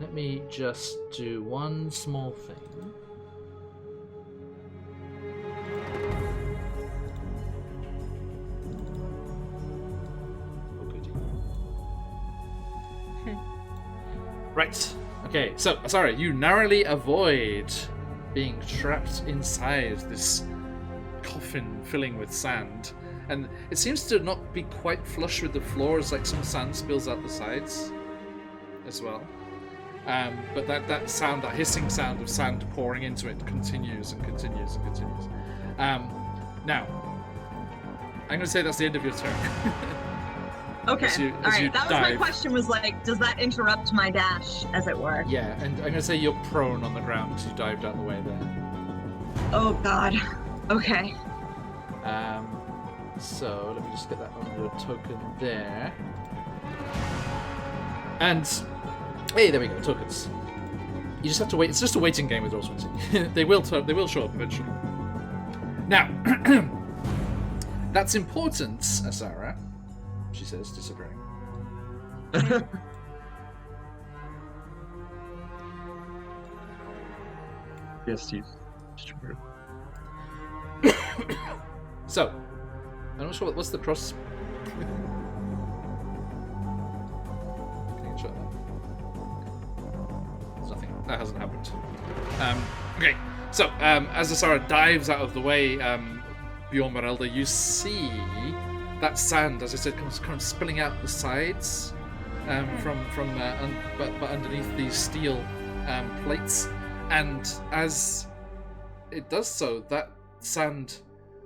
let me just do one small thing. Oh, goody. Right. Okay, so, sorry, you narrowly avoid being trapped inside this coffin filling with sand. And it seems to not be quite flush with the floors, like some sand spills out the sides as well. But that sound, that hissing sound of sand pouring into it continues and continues and continues. Now, I'm going to say that's the end of your turn. Okay, as you alright, that was my dive. question, was like, does that interrupt my dash, as it were? Yeah, and I'm going to say you're prone on the ground as you dived out the way there. Oh god. Okay. So let me just get that on your token there. And hey, there we go, tokens. You just have to wait. It's just a waiting game with Roll20. They will show up eventually. Now, that's important, Asara. She says, disappearing. Yes, Steve. Sure. So, I'm not sure what's the cross. Can you shut that? There's nothing. That hasn't happened. Okay. So, as Asara dives out of the way, Bjorn Merelda, you see that sand, as I said, comes kind of spilling out the sides but underneath these steel plates, and as it does so, that sand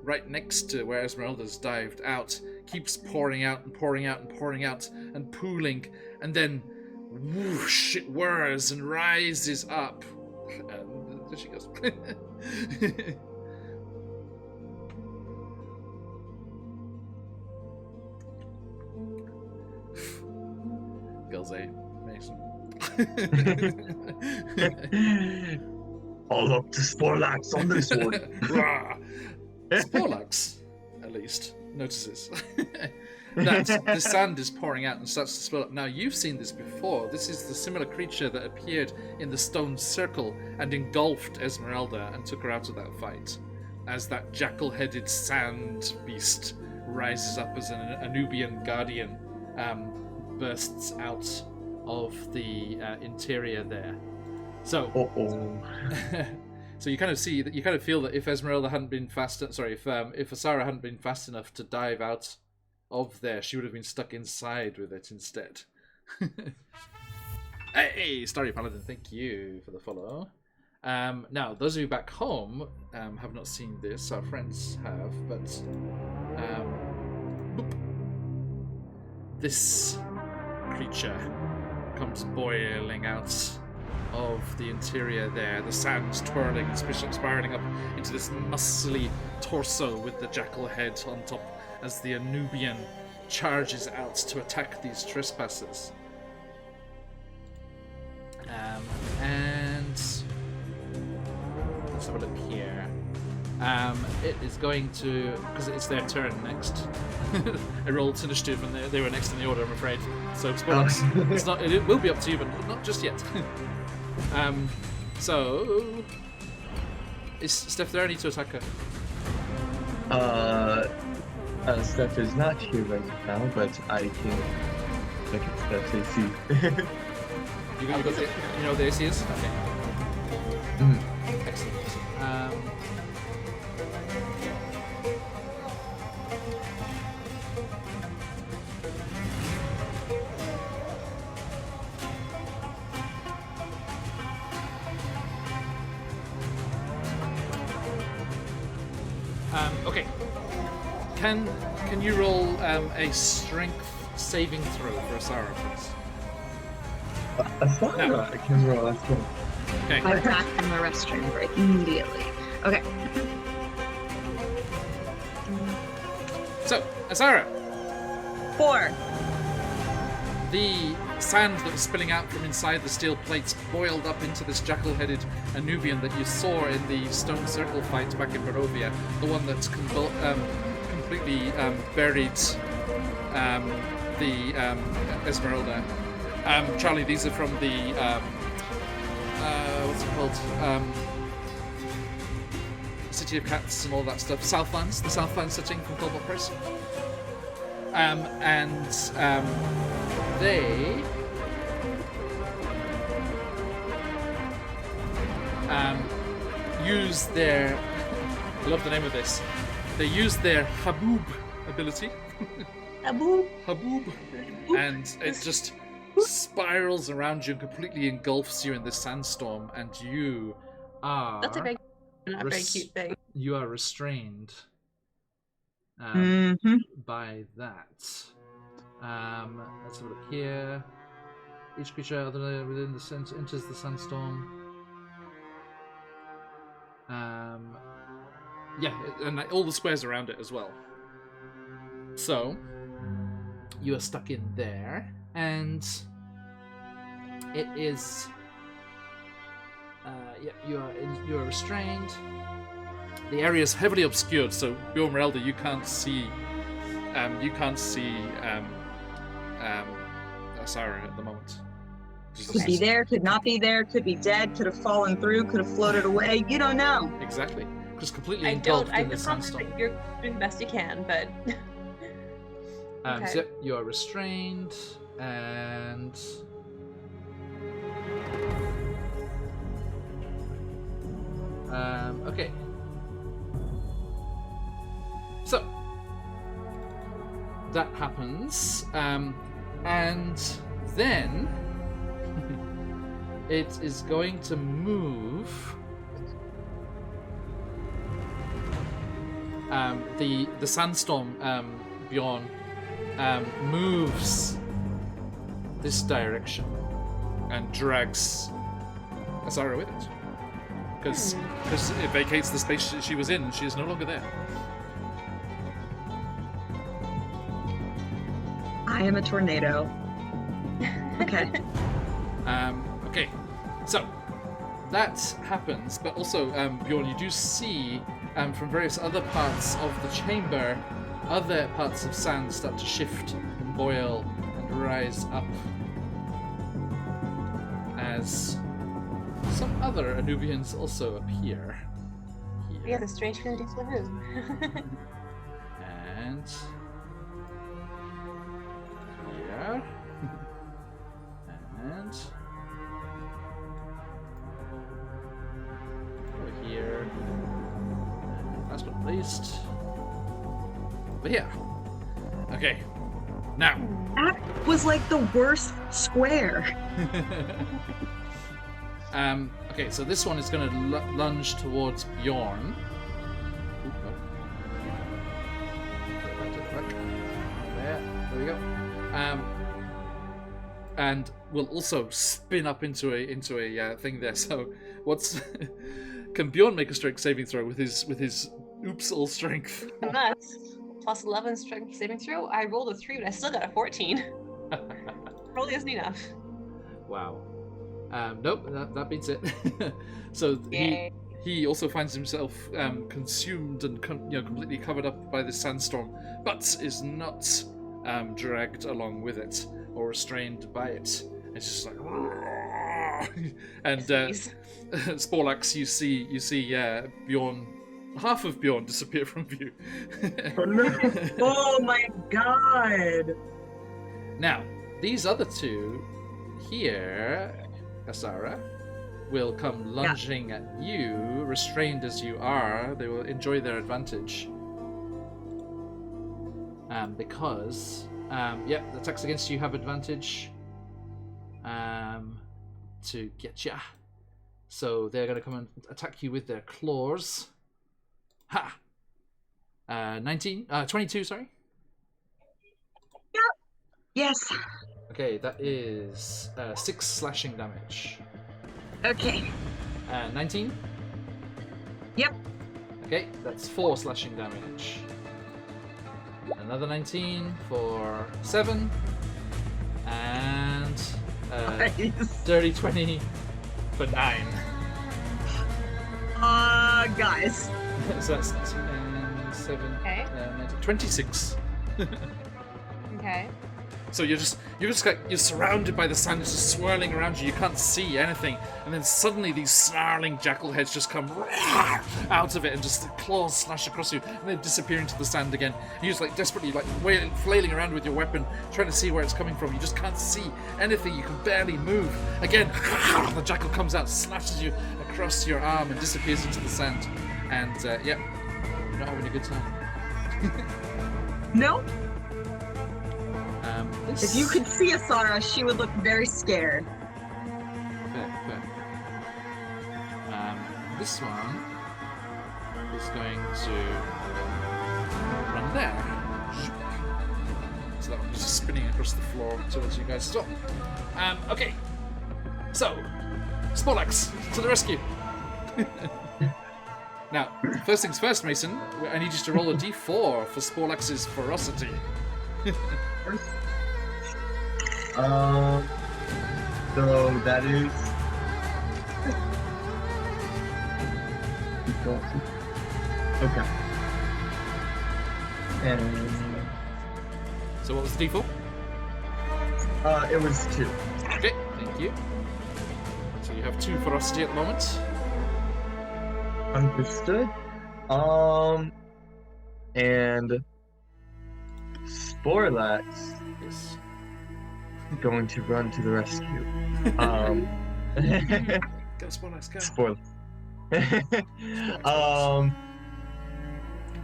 right next to where Esmeralda's dived out keeps pouring out and pouring out and pouring out and pooling, and then whoosh, it whirs and rises up, and there she goes. Girls A, Mason. All up to Sporlax on this one. Sporlax, at least, notices that the sand is pouring out and starts to spill up. Now, you've seen this before. This is the similar creature that appeared in the stone circle and engulfed Esmeralda and took her out of that fight as that jackal-headed sand beast rises up as an Anubian guardian bursts out of the interior there. So, so you kind of see that, you kind of feel that if Esmeralda hadn't been if Asara hadn't been fast enough to dive out of there, she would have been stuck inside with it instead. Hey, Starry Paladin, thank you for the follow. Now, those of you back home have not seen this. Our friends have, but this creature comes boiling out of the interior there, the sand twirling and spiraling up into this muscly torso with the jackal head on top as the Anubian charges out to attack these trespassers. And let's have a look here. It is going to, because it's their turn next. I rolled initiative and they were next in the order, I'm afraid. So spoilers. It's not. It will be up to you, but not just yet. So is Steph there? I need to attack her. Steph is not here right now, but I can look at Steph's AC. You know what the AC is? Okay. Excellent. Okay. Can you roll a strength saving throw for Asara, please? Asara, I can roll. Let's go. Okay. I'm back from the restroom break immediately. Okay. So, Asara. 4. The sand that was spilling out from inside the steel plates boiled up into this jackal-headed Anubian that you saw in the stone circle fight back in Barovia, the one that's completely buried the Esmeralda. Charlie, these are from the what's it called? City of Cats and all that stuff. Southlands, the Southlands setting from Cobalt Press. They use their, I love the name of this, they use their Haboob ability. Haboob. And it just spirals around you and completely engulfs you in this sandstorm, and you are... That's a very cute thing. You are restrained by that. Let's have a look here. Each creature other within the center enters the sandstorm. And all the squares around it as well. So you are stuck in there, and it is. You are restrained. The area is heavily obscured, so Bjormerelda, you can't see. Asara at the moment. Could be there, could not be there, could be dead, could have fallen through, could have floated away. You don't know. Exactly. Just completely engulfed in the sandstorm. You're doing the best you can, but... Okay. So you are restrained, and... okay. So... that happens, and then it is going to move. The sandstorm, Bjorn, moves this direction and drags Asara with it, because it vacates the space she was in, and she is no longer there. I am a tornado. Okay. Okay. So that happens, but also Bjorn, you do see from various other parts of the chamber, other parts of sand start to shift and boil and rise up as some other Anubians also appear here. Yeah, the strange communities with who? And here. And over here. And last but not least, over here. Okay. Now. That was like the worst square. Okay, so this one is going to lunge towards Bjorn. There we go. And we'll also spin up into a thing there. So, what's can Bjorn make a strength saving throw with his oops all strength? That's plus 11 strength saving throw. I rolled a 3, but I still got a 14. Probably isn't enough. Wow. Nope, that beats it. So he also finds himself consumed and completely covered up by this sandstorm, but is not dragged along with it or restrained by it. It's just like, and Sporlax, you see Bjorn, half of Bjorn disappear from view. Oh my god! Now, these other two here, Asara, will come lunging at you, restrained as you are. They will enjoy their advantage. Because, the attacks against you have advantage to get ya. So they're going to come and attack you with their claws. Ha! 22, sorry. Yep. Yes. Okay, that is 6 slashing damage. Okay. 19? Yep. Okay, that's 4 slashing damage. Another 19 for 7. And dirty 20 for 9. Guys. So that's 7, Okay. 26. Okay. So you're surrounded by the sand, it's just swirling around you. You can't see anything, and then suddenly these snarling jackal heads just come out of it, and just the claws slash across you, and then disappear into the sand again. And you're just desperately flailing around with your weapon, trying to see where it's coming from. You just can't see anything. You can barely move. Again, the jackal comes out, slashes you across your arm, and disappears into the sand. And you're not having a good time. No. This... If you could see Asara, she would look very scared. Fair. This one is going to run there. So that one is just spinning across the floor towards you guys as well. Okay. So, Sporlax, to the rescue. Now, first things first, Mason, I need you to roll a d4 for Sporlax's ferocity. So that is okay. And So what was the d4? it was 2. Okay, thank you. So you have 2 ferocity at the moment. Understood. And Sporlax Yes. going to run to the rescue. Go Sporlax, go. Spoiler.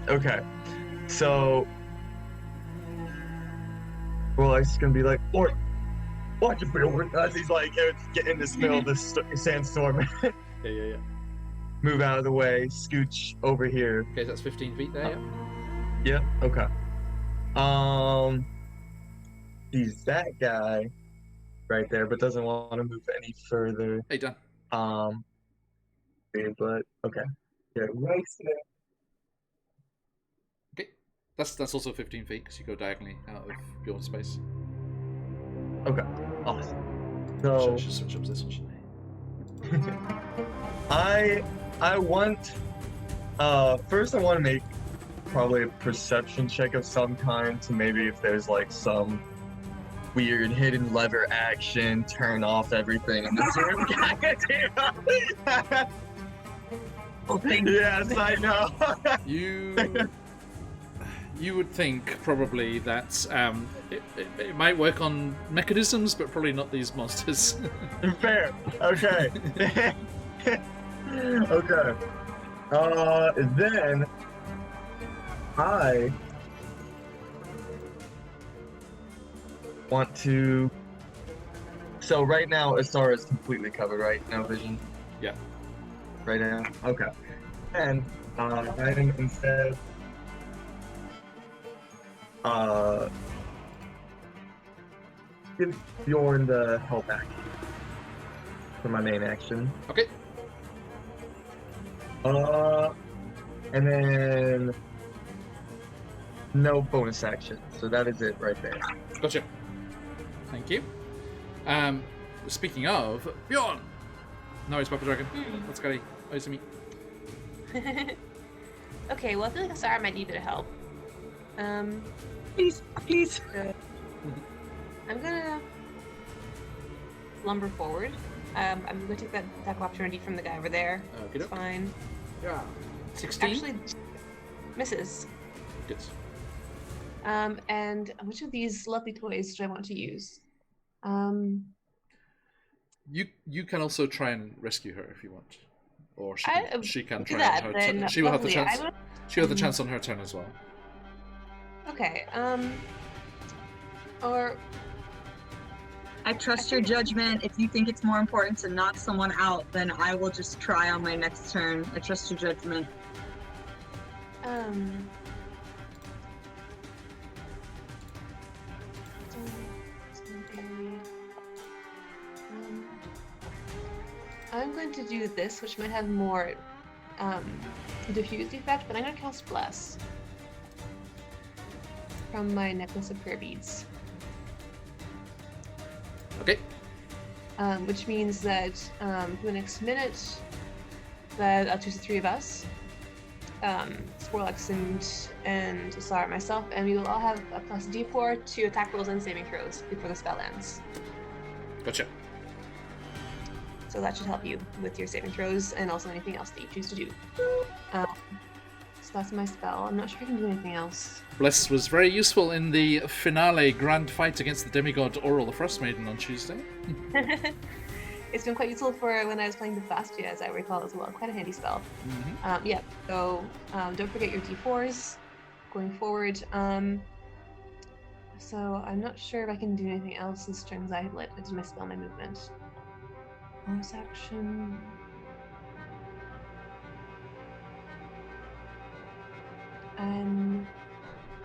Okay. So Sporlax is gonna be like, "Oi, watch it, Bill," as he's like getting in this middle of this sandstorm. Yeah. Move out of the way, scooch over here. Okay, that's 15 feet there, yeah. Yeah, okay. He's that guy right there, but doesn't want to move any further. Hey, done. But okay. Yeah, right there. Okay. That's also 15 feet, because you go diagonally out of your space. Okay, awesome. So I should switch up this, shouldn't I want first I want to make probably a perception check of some kind to maybe if there's like some weird hidden lever action, turn off everything in this room. Oh, thank you. Yes, I know. You You would think probably that it might work on mechanisms, but probably not these monsters. Fair. Okay. Okay. Then I want to. So right now, Asara is completely covered, right? No vision. Yeah. Right now. Okay. And I'm instead. Give Bjorn the help action for my main action. Okay. And then no bonus action. So that is it right there. Gotcha. Thank you. Speaking of Bjorn, no, it's Papa Dragon. Let's go. Nice to meet. Okay, well, I feel like Asara might need a bit of help. Please, please. I'm gonna lumber forward. I'm gonna take that attack of opportunity from the guy over there. It's fine. Yeah. 16. Actually, misses. Good. And which of these lovely toys do I want to use? You can also try and rescue her if you want, or she can do try that, on her then turn. She will have the lovely. chance. She'll have the chance on her turn as well. Okay. Or I trust your judgment. If you think it's more important to knock someone out, then I will just try on my next turn. I trust your judgment. I'm going to do this, which might have more diffused effect, but I'm going to cast Bless from my necklace of prayer beads. Okay. Which means that for the next minute, that I'll choose the three of us, Sporlax and Asara and myself, and we will all have a plus D4 to attack rolls and saving throws before the spell ends. Gotcha. So that should help you with your saving throws and also anything else that you choose to do. So that's my spell. I'm not sure if I can do anything else. Bless was very useful in the finale grand fight against the demigod Oral the Frost Maiden on Tuesday. It's been quite useful for when I was playing the Bastia, as I recall as well. Quite a handy spell. Mm-hmm. Yeah, so don't forget your D4s going forward. So I'm not sure if I can do anything else this turn because I did my spell, my movement. Bonus action.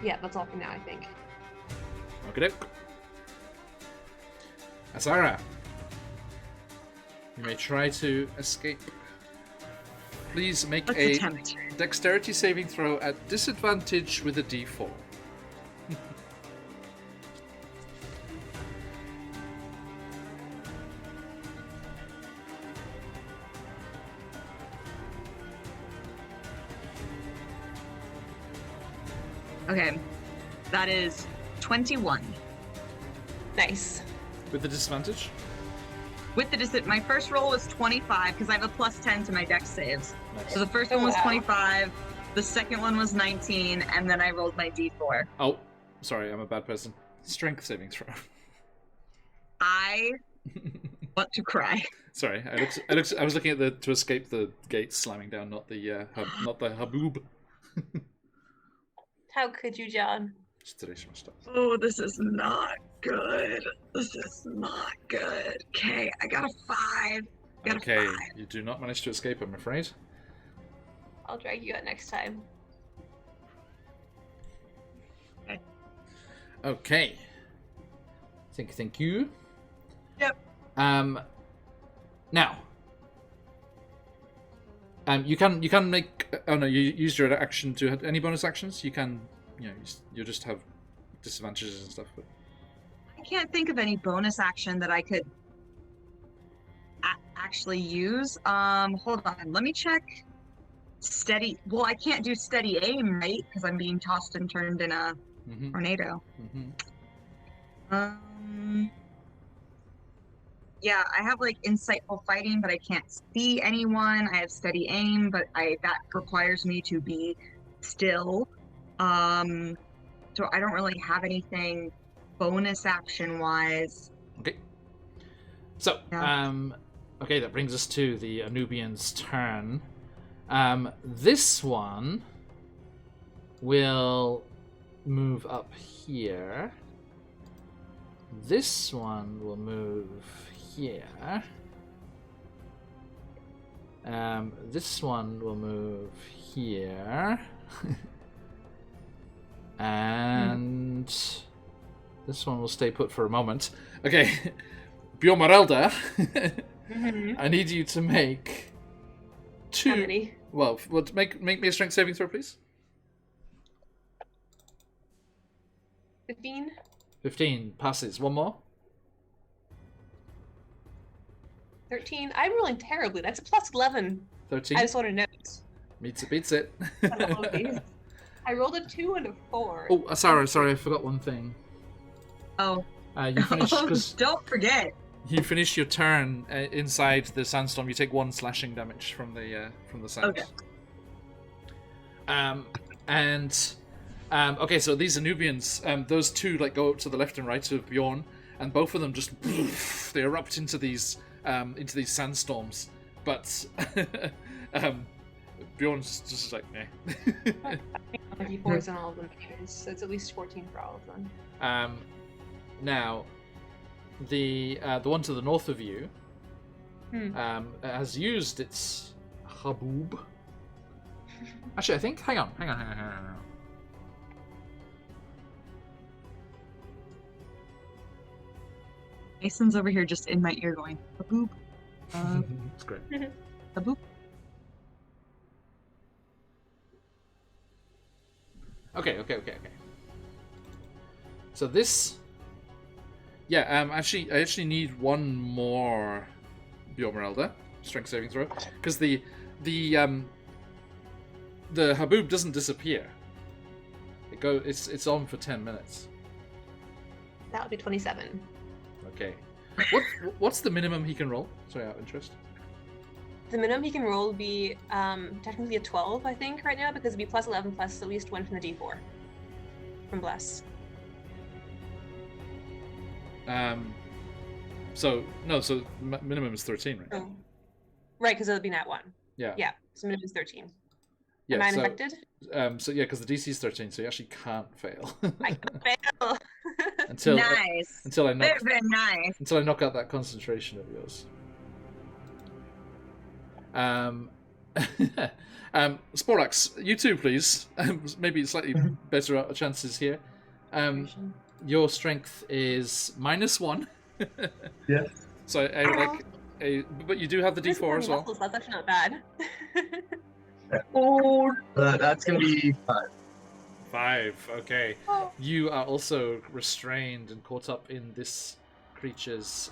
Yeah, that's all for now, I think. Okay. Asara, you may try to escape. Please make Let's a attempt. dexterity saving throw at disadvantage with a D4. Okay, that is 21. Nice. With the disadvantage? With the my first roll was 25 because I have a plus 10 to my dex saves. Nice. So the first one was 25, the second one was 19, and then I rolled my d4. Oh, sorry, I'm a bad person. Strength saving throw. I want to cry. Sorry, I was looking at to escape the gate slamming down, not the not the haboob. How could you, John? Oh, this is not good. This is not good. Okay, I got a 5. Okay, you do not manage to escape, I'm afraid. I'll drag you out next time. Okay. Thank you. Yep. Now. You can make. Oh no, you used your action to any bonus actions. You can, you just have disadvantages and stuff. But I can't think of any bonus action that I could actually use. Hold on, let me check. Steady. Well, I can't do steady aim, right? Because I'm being tossed and turned in a tornado. Yeah, I have like insightful fighting, but I can't see anyone. I have steady aim, but that requires me to be still. so I don't really have anything bonus action wise. Okay. So, Yeah. okay, that brings us to the Anubian's turn. This one will move up here. This one will move here. This one will move here. And this one will stay put for a moment. Okay, Bjormarelda, I need you to make two. How many? Well, make me a strength saving throw, please. 15. 15 passes. One more. 13. I'm rolling terribly. That's a plus 11. 13. I just want to note. Meets it, beats it. I rolled a 2 and a 4. Oh, sorry, I forgot one thing. Oh. You finish because Don't forget. you finish your turn inside the sandstorm. You take 1 slashing damage from the sand. Okay. Okay, so these Anubians, those two like go up to the left and right of Bjorn, and both of them just they erupt into these sandstorms. But Bjorn's just like, meh. D4s on all of them, so it's at least 14 for all of them. Now, the one to the north of you has used its haboob. Actually, I think. Hang on. Mason's over here just in my ear going, "Boop." It's great. Boop. Okay. So this, I actually need one more Bjormarelda strength saving throw because the haboob doesn't disappear. It's on for 10 minutes. That would be 27. Okay. What's the minimum he can roll? Sorry, out of interest. The minimum he can roll would be technically a 12, I think, right now, because it'd be plus 11 plus at least 1 from the D4 from Bless. Minimum is 13, right? Oh. Right, because it'll be nat 1. Yeah. Yeah, so minimum is 13. Yeah, Am I so, infected? because the DC is 13, so you actually can't fail. I can fail. until Nice. until I knock Very nice. until I knock out that concentration of yours. Sporax, you too, please. Maybe slightly better chances here. Your strength is -1. Yes. So but you do have the D4 as well. That's actually not bad. Oh, that's gonna be 5. 5. Okay. Oh. You are also restrained and caught up in this creature's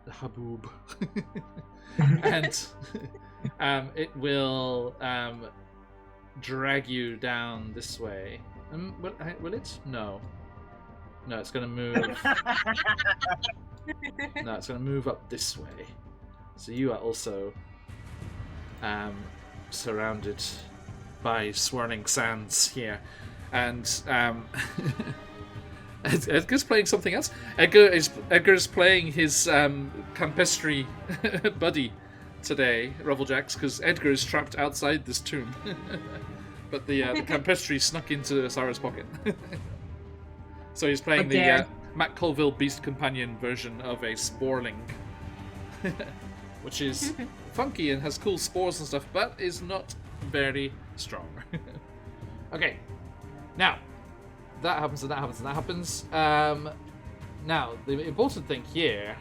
haboob, and it will drag you down this way. Will it? No. No, it's going to move. No, it's going to move up this way. So you are also surrounded by swirling sands here, and Edgar's playing something else. Edgar's playing his campestry buddy today, Reveljax, because Edgar is trapped outside this tomb. But the campestry snuck into Sarah's pocket. So he's playing the Matt Colville Beast Companion version of a Sporling, which is funky and has cool spores and stuff, but is not very strong. Okay, now that happens and that happens and that happens. Now the important thing here,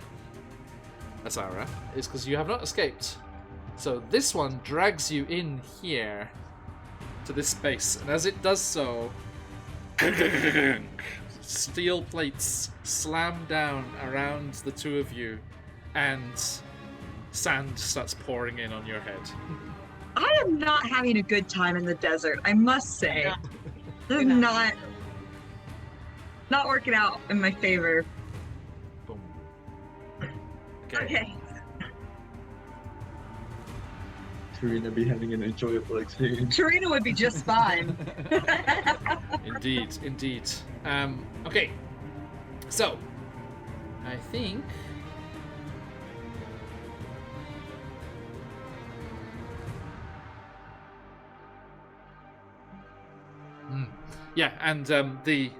Asara, is because you have not escaped. So this one drags you in here to this space, and as it does so, steel plates slam down around the two of you, and sand starts pouring in on your head. I am not having a good time in the desert, I must say. No. This is not working out in my favor. Boom. Okay. Tarina be having an enjoyable experience. Tarina would be just fine. Indeed, indeed. Okay. So, I think. Yeah, and the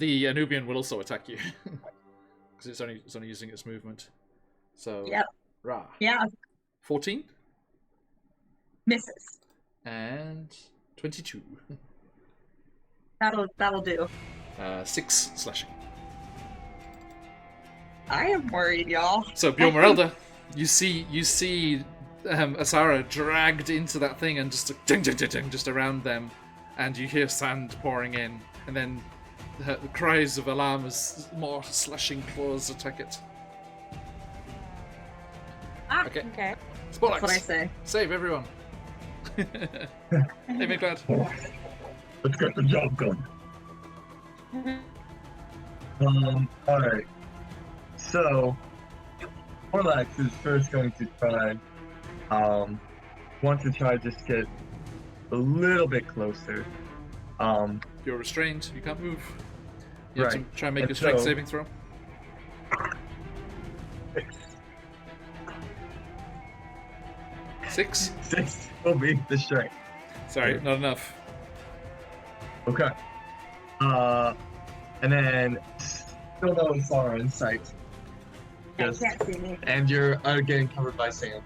Anubian will also attack you because it's only using its movement. So Yep. Rah. Yeah. 14 Misses. and 22. That'll do. 6 slashing. I am worried, y'all. So Bjormerelda, you see Asara dragged into that thing and just ding, ding, ding, ding, just around them, and you hear sand pouring in, and then the cries of alarm as more slashing claws attack it. Okay. Okay. Sporlax, That's what I say. save everyone. Hey, Midglad. Let's get the job done. Alright. So, Sporlax is first going to try, want to try just get a little bit closer. You're restrained. You can't move. You have to Right. try and make And a strength so- saving throw. 6. 6 will be the strength. Sorry, not enough. Okay. And then still no Asara in sight. You Yes. can't see me. And you're getting covered by sand.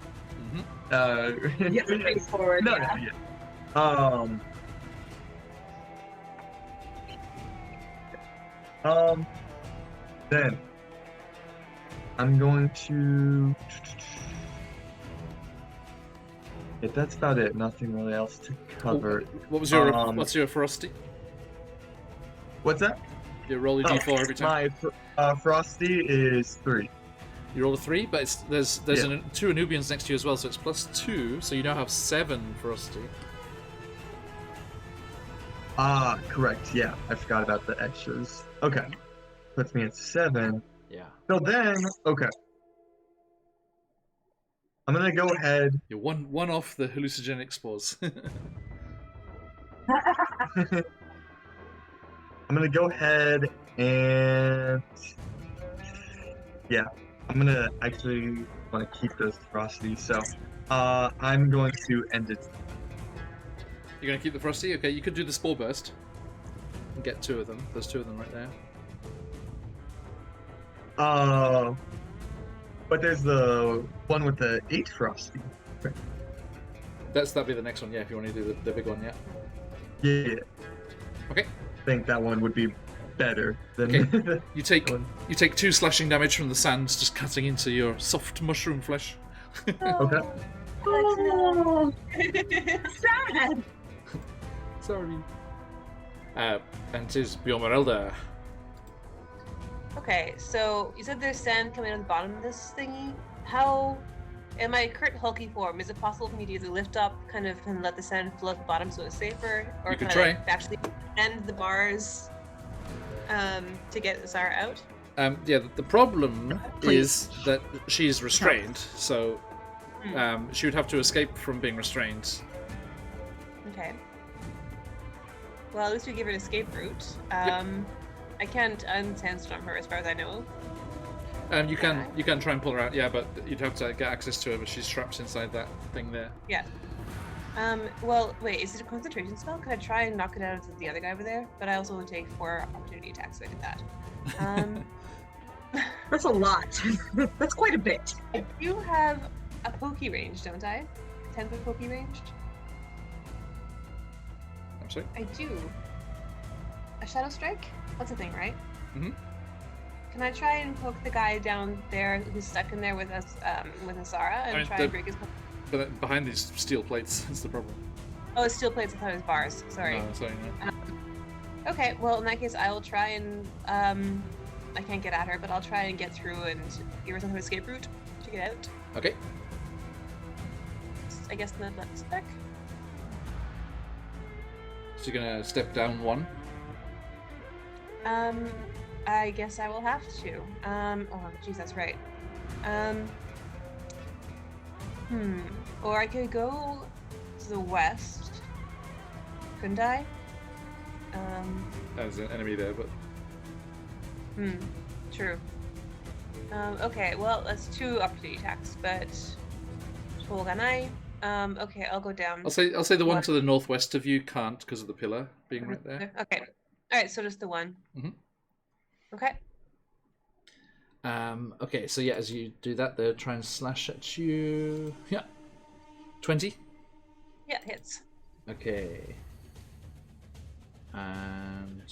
Mm-hmm. You have to face forward. No, yeah. no, yeah. Then I'm going to. Yeah, that's about it. Nothing really else to cover. What was your Um, what's your ferocity? What's that? You roll a d4 every time. My Frosty is 3. You roll a 3, but there's Yeah. two Anubians next to you as well, so it's +2, so you now have 7 ferocity. Correct. Yeah, I forgot about the extras. Okay, puts me at 7. Yeah. So then, okay. I'm gonna go ahead. You're one off the hallucinogenic spores. I'm gonna go ahead and yeah, I'm gonna actually want to keep those ferocity. So, I'm going to end it. You're gonna keep the ferocity? Okay, you could do the spore burst and get 2 of them. There's 2 of them right there. But there's the one with the 8 frosty. That'll be the next one. Yeah, if you want to do the big one, yeah. Yeah, Okay. I think that one would be better than Okay. You take one. 2 slashing damage from the sands, just cutting into your soft mushroom flesh. Okay. Oh, sad. Sorry. And it is Bjormerelda. Okay, so you said there's sand coming out of the bottom of this thingy. How, in my current hulky form, is it possible for me to either lift up, kind of, and let the sand flow at the bottom so it's safer, or You could kind of try. actually bend the bars to get Asara out? Yeah, the problem Please. is that she's restrained, so she would have to escape from being restrained. Okay. Well, at least we give her an escape route. Yep. I can't unsandstorm her as far as I know. You can try and pull her out, yeah, but you'd have to get access to her, but she's trapped inside that thing there. Yeah. Well, wait, is it a concentration spell? Could I try and knock it out of the other guy over there? But I also would take 4 opportunity attacks if I did that. That's a lot. That's quite a bit. I do have a pokey range, don't I? 10-foot pokey range? I'm sorry? I do. A shadow strike? That's a thing, right? Mhm. Can I try and poke the guy down there who's stuck in there with us, with Asara, and I mean, try the- and break his? But behind these steel plates is the problem. Oh, it's steel plates. I thought it was bars. Sorry. No, sorry, no. Okay, well in that case, I will try and I can't get at her, but I'll try and get through and give her some escape route to get out. Okay. I guess not that spec. So you're gonna step down 1. I guess I will have to. Oh, geez, that's right. Or I could go to the west. Couldn't I? There's an enemy there, but True. Okay, well, that's 2 opportunity attacks, but Tolganai. Okay, I'll go down. I'll say the one to the northwest of you can't because of the pillar being right there. Okay. Alright, so just the one. Okay. Okay, so yeah, as you do that, they'll try and slash at you. Yeah. 20? Yeah, hits. Okay. And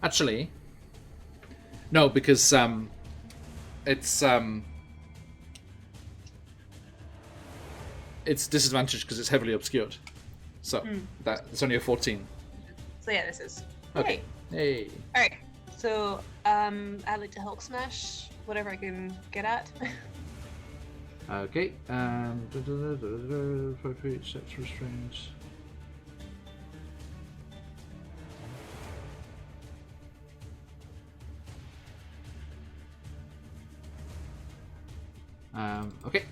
actually, no, because it's disadvantaged because it's heavily obscured. So that it's only a 14. So yeah, this is. Okay. Hey. Alright. So I'd like to Hulk smash whatever I can get at. Okay. 5 feet, sets restraints. Okay.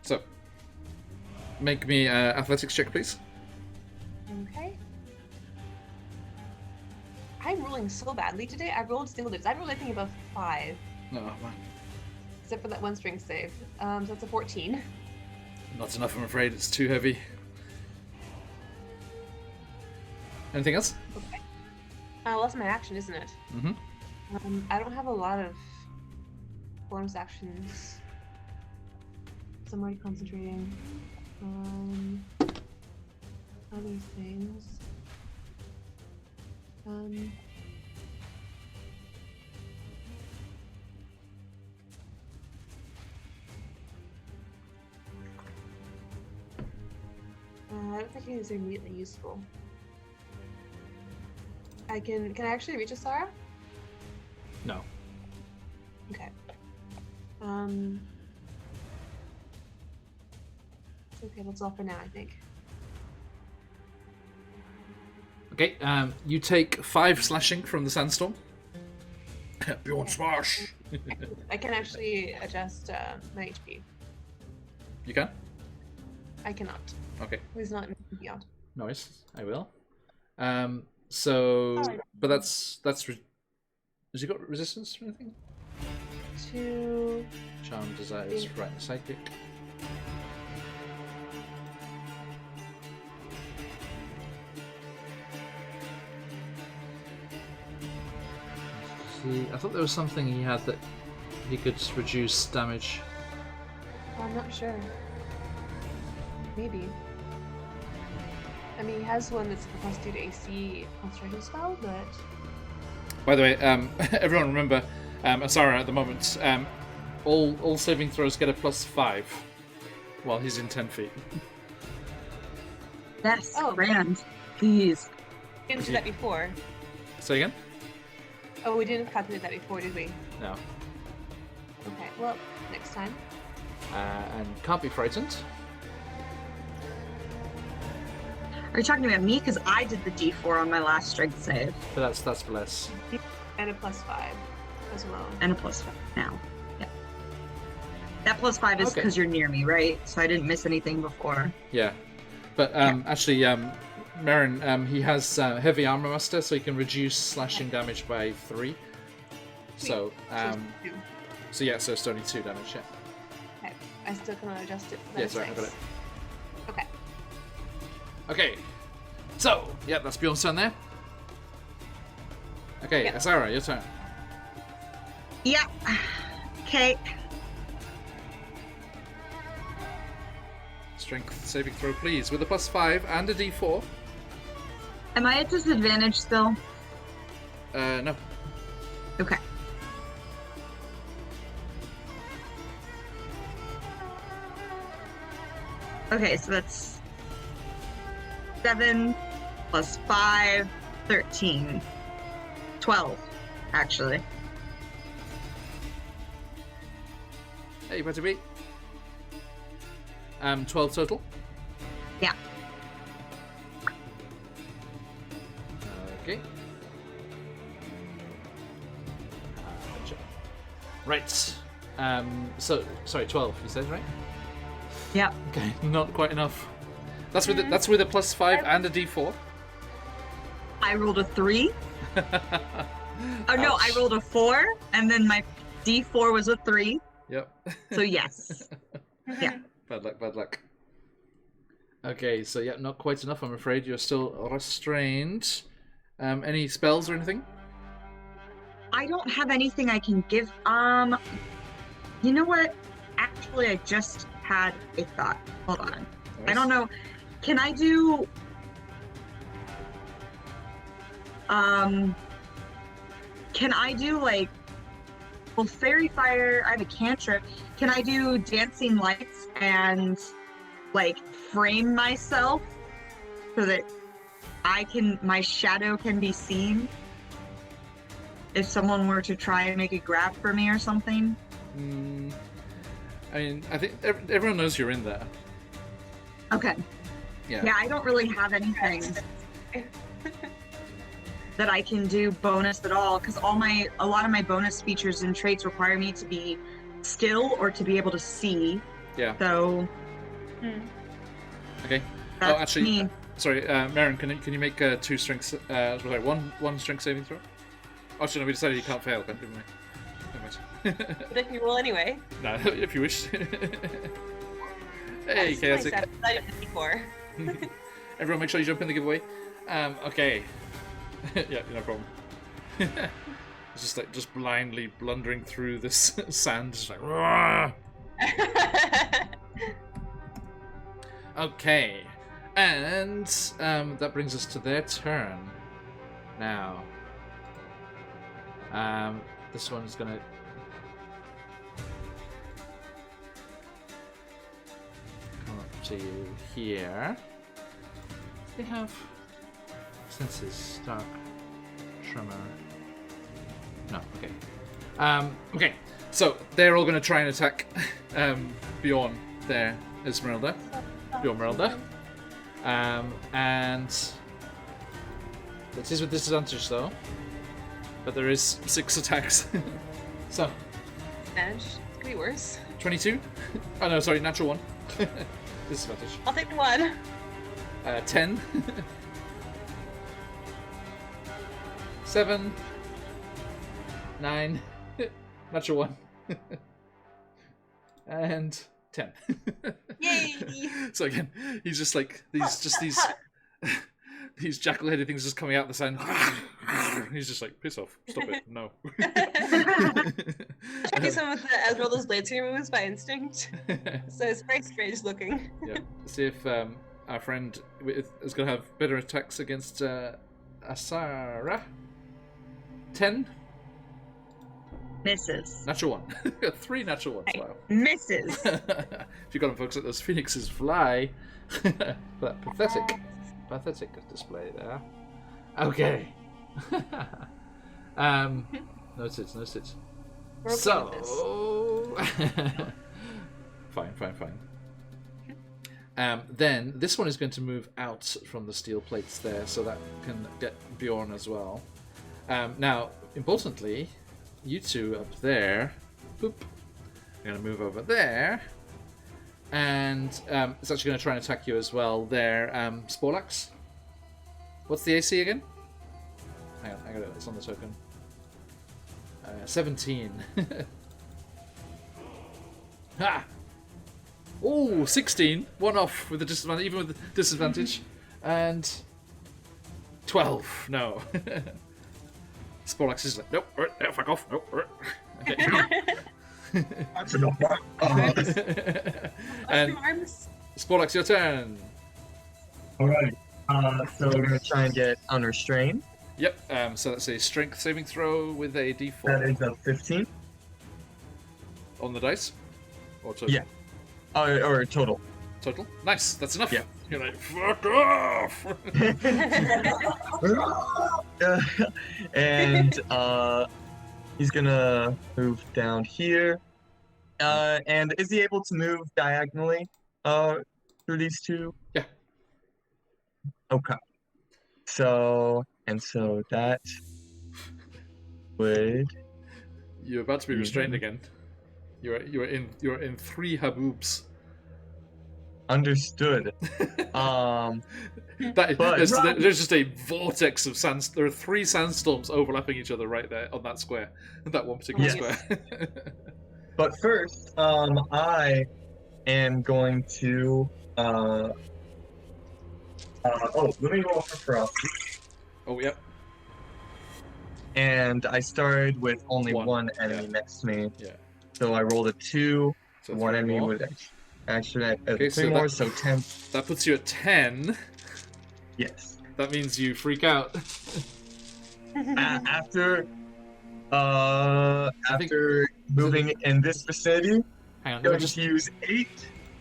So, make me athletics check, please. Okay. I'm rolling so badly today. I rolled single digits. I rolled anything above 5, No, man. except for that one strength save. So that's a 14. Not enough, I'm afraid. It's too heavy. Anything else? Okay. Well, that's my action, isn't it? Mm-hmm. I don't have a lot of bonus actions. So I'm already concentrating on other things. I don't think these are immediately useful. Can I actually reach a Sarah? No. Okay. Okay, that's all for now, I think. Okay, you take 5 slashing from the sandstorm. Beyond smash! I can actually adjust my HP. You can? I cannot. Okay. He's not beyond. Nice. I will. So, but that's has he got resistance or anything? 2. Charm, desires, right, psychic. See, I thought there was something he had that he could reduce damage. I'm not sure. Maybe. I mean, he has one that's plus 2 to AC concentration spell, but... By the way, everyone remember, Asara at the moment, all saving throws get a +5 while he's in 10 feet. Yes, Oh. grand. Please. We didn't do that before. Say again? Oh, we didn't calculate that before, did we? No. Okay, well, next time. And can't be frightened. Are you talking about me? Because I did the D4 on my last strength save. But that's bless. And a +5 as well. And a +5 now. Yeah. That +5 is Okay. because you're near me, right? So I didn't miss anything before. Yeah. But actually, Marin, he has heavy armor master, so he can reduce slashing damage by 3. So, so yeah, so it's only 2 damage, yeah. Okay, I still cannot adjust it. Yeah, sorry, I got it. Okay. Okay, so, yeah, that's Bjorn's turn there. Okay, Yep. Asara, your turn. Yeah. Okay. Strength saving throw, please, with a +5 and a D4. Am I at disadvantage still? No. Okay. Okay, so that's 7 plus 5, 13. 12, actually. Hey, better be. 12 total. Yeah. Okay. Right. So sorry, 12. You said right? Yep. Okay, not quite enough. That's with that's with a +5 and a D4. I rolled a 3. Oh no, I Ouch. rolled a 4, and then my D4 was a 3. Yep. So yes. Yeah. Bad luck. Bad luck. Okay, so yeah, not quite enough. I'm afraid you're still restrained. Any spells or anything? I don't have anything I can give. You know what? Actually, I just had a thought. Hold on. I don't know. Can I do? Can I do like? Well, fairy fire. I have a cantrip. Can I do dancing lights and like frame myself so that my shadow can be seen? If someone were to try and make a grab for me or something. I mean, I think everyone knows you're in there. Okay. Yeah. Yeah, I don't really have anything that I can do bonus at all, because a lot of my bonus features and traits require me to be still or to be able to see. Yeah. So. Okay. That's actually, me. sorry, Maren, can you make 2 strengths? Sorry, one strength saving throw? Oh, no, we decided you can't fail. Never mind. But if you roll anyway. No, if you wish. Hey, That's chaotic. 27. I did 54. Everyone, make sure you jump in the giveaway. Okay. Yeah, no problem. It's just blindly blundering through this sand, just like. Roar! Okay, and that brings us to their turn. Now, this one's gonna come up to you here. They have senses, dark, tremor. No, okay. Okay, so they're all gonna try and attack Bjorn there, Esmeralda. Bjorn, and it is with disadvantage though, but there is 6 attacks. So Manage. Could be worse. 22. Oh no, sorry, natural 1. Disadvantage. I'll take the 1. 10. 7. 9. Natural 1. And 10. Yay! So again, he's just like these jackal-headed things just coming out the sand. He's just like, piss off, stop it, no. I do some of the Esmeralda's Blade moves by instinct, so it's very strange looking. Yeah. See if our friend is going to have better attacks against Asara. 10. Misses. Natural 1. 3 natural ones. Wow. Misses. If you got to focus at those phoenixes fly. That pathetic display there. Okay. Noted. We're okay So with this. fine. Then this one is going to move out from the steel plates there, so that can get Bjorn as well. Now, importantly, you two up there, boop, are going to move over there, and it's actually going to try and attack you as well there, Sporlax. What's the AC again? Hang on, I got it, it's on the token. 17. Ha! Oh, 16. 1 off with the disadvantage, even with the disadvantage. And 12. No. Sporlax is like, nope, fuck off, nope. Okay. That's enough. And Sporlax, your turn. Alright. So we're gonna try and get unrestrained. Yep, so that's a strength saving throw with a d4 That is a 15. on the dice. Or total? Yeah. Or total. Total? Nice, that's enough. Yeah. You're like, fuck off! And he's gonna move down here. And is he able to move diagonally through these two? Yeah. Okay. So that would You're about to be restrained again. You're in 3 haboobs. Understood. There's just a vortex of sand. There are 3 sandstorms overlapping each other right there on that square. That one particular Yes. square. But first, I am going to let me roll for ferocity. Oh, yep. And I started with only one enemy next to me. Yeah. So I rolled a 2. So one 3 enemy more. with action at Okay, 3 more, so 10. That puts you at 10. Yes. That means you freak out. After moving in this vicinity, Hang on, I'm going to use 8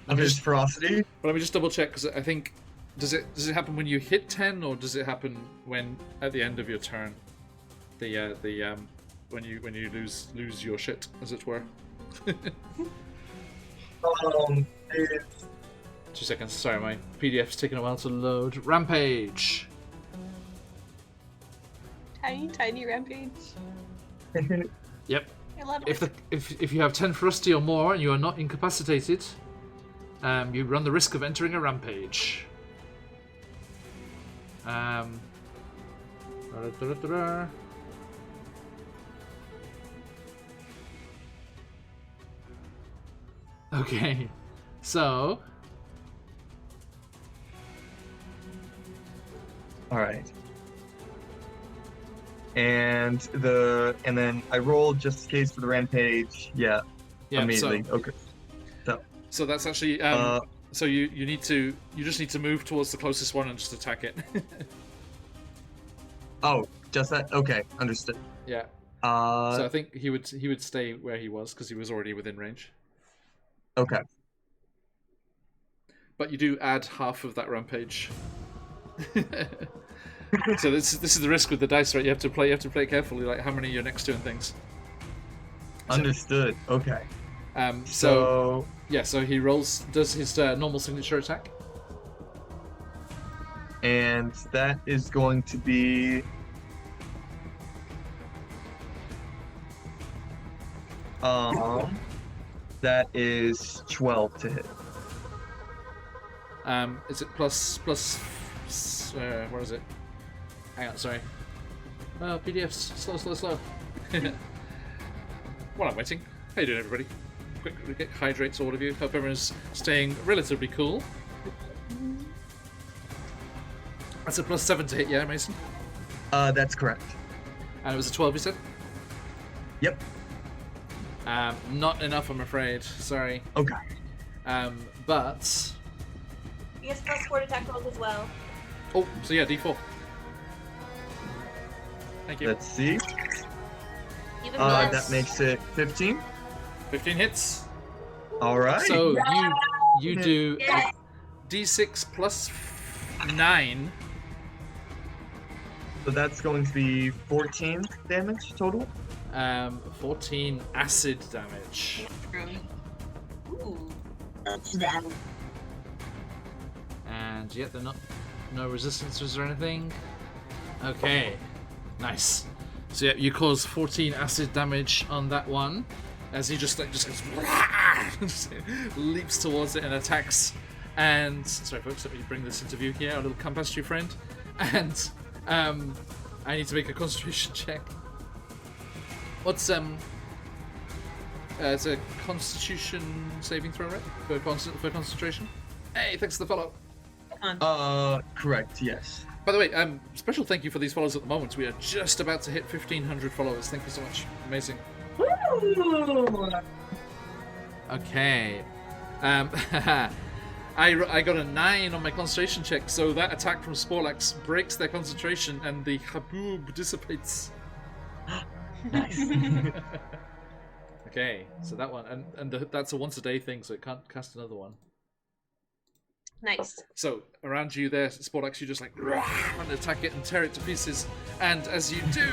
of his ferocity. But let me just double check because I think does it happen when you hit 10 or does it happen when at the end of your turn? When you lose your shit, as it were. 2 seconds. Sorry, my PDF's taking a while to load. Rampage. Tiny rampage. Yep. I love it. If you have 10 ferocity or more and you are not incapacitated, you run the risk of entering a rampage. Okay, so All right. And then I rolled just in case for the rampage. Yeah. Immediately. Okay. So that's actually so you just need to move towards the closest one and just attack it. Oh, just that. Okay, understood. Yeah. So I think he would stay where he was because he was already within range. Okay. But you do add half of that rampage. So this is the risk with the dice, right? You have to play carefully, like how many you're next to and things. Understood. Okay. So he does his normal signature attack. And that is going to be that is 12 to hit. Is it plus where is it? Hang on, sorry. Oh, PDFs, slow. While I'm waiting, how you doing, everybody? Quick hydrates, all of you. Hope everyone's staying relatively cool. That's a plus 7 to hit, yeah, Mason? That's correct. And it was a 12, you said? Yep. Not enough, I'm afraid. Sorry. Okay. But... He has plus 4 attack rolls as well. Oh, so yeah, D4. Thank you. Let's see. Even less. That makes it 15. 15 hits. All right. So you do D6 plus 9. So that's going to be 14 damage total. 14 acid damage. Ooh. And yet they're no resistances or anything. Okay, nice. So yeah, you cause 14 acid damage on that one, as he just goes, leaps towards it and attacks. And sorry, folks, let me bring this into view here. A little compass, your friend. And I need to make a concentration check. What's it's a Constitution saving throw, right? For concentration. Hey, thanks for the follow. Correct. Yes. By the way, special thank you for these follows at the moment. We are just about to hit 1,500 followers. Thank you so much. Amazing. Woo! Okay. I got a 9 on my concentration check, so that attack from Sporlax breaks their concentration and the haboob dissipates. Nice. Okay, so that one, and that's a once a day thing, so it can't cast another one. Nice. So around you there, Sporlax, you just like and attack it and tear it to pieces. And as you do,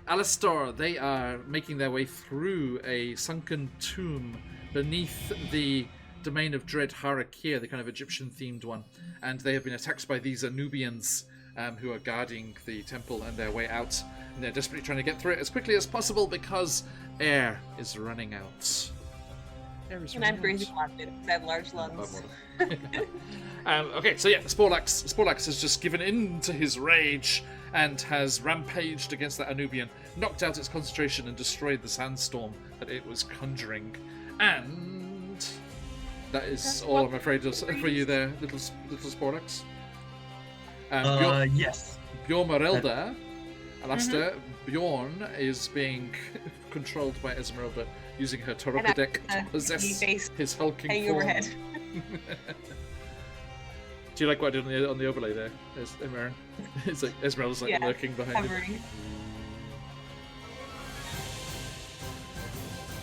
Alistar, they are making their way through a sunken tomb beneath the domain of Dread Harakir, the kind of Egyptian-themed one. And they have been attacked by these Anubians who are guarding the temple and their way out. And they're desperately trying to get through it as quickly as possible because air is running out. Air is And I'm running breathing out. a lot because I have large lungs. Okay, so yeah, Sporlax has just given in to his rage and has rampaged against that Anubian, knocked out its concentration and destroyed the sandstorm that it was conjuring. And that is That's all I'm afraid for you there, little Sporlax. Yes. Bjormarelda, Alastair, Bjorn is being controlled by Esmeralda using her Tarokka deck to possess face his hulking hanging form. overhead. Do you like what I did on the overlay there, Emarin? It's like Esmeralda's like Yeah, lurking behind it. Covering.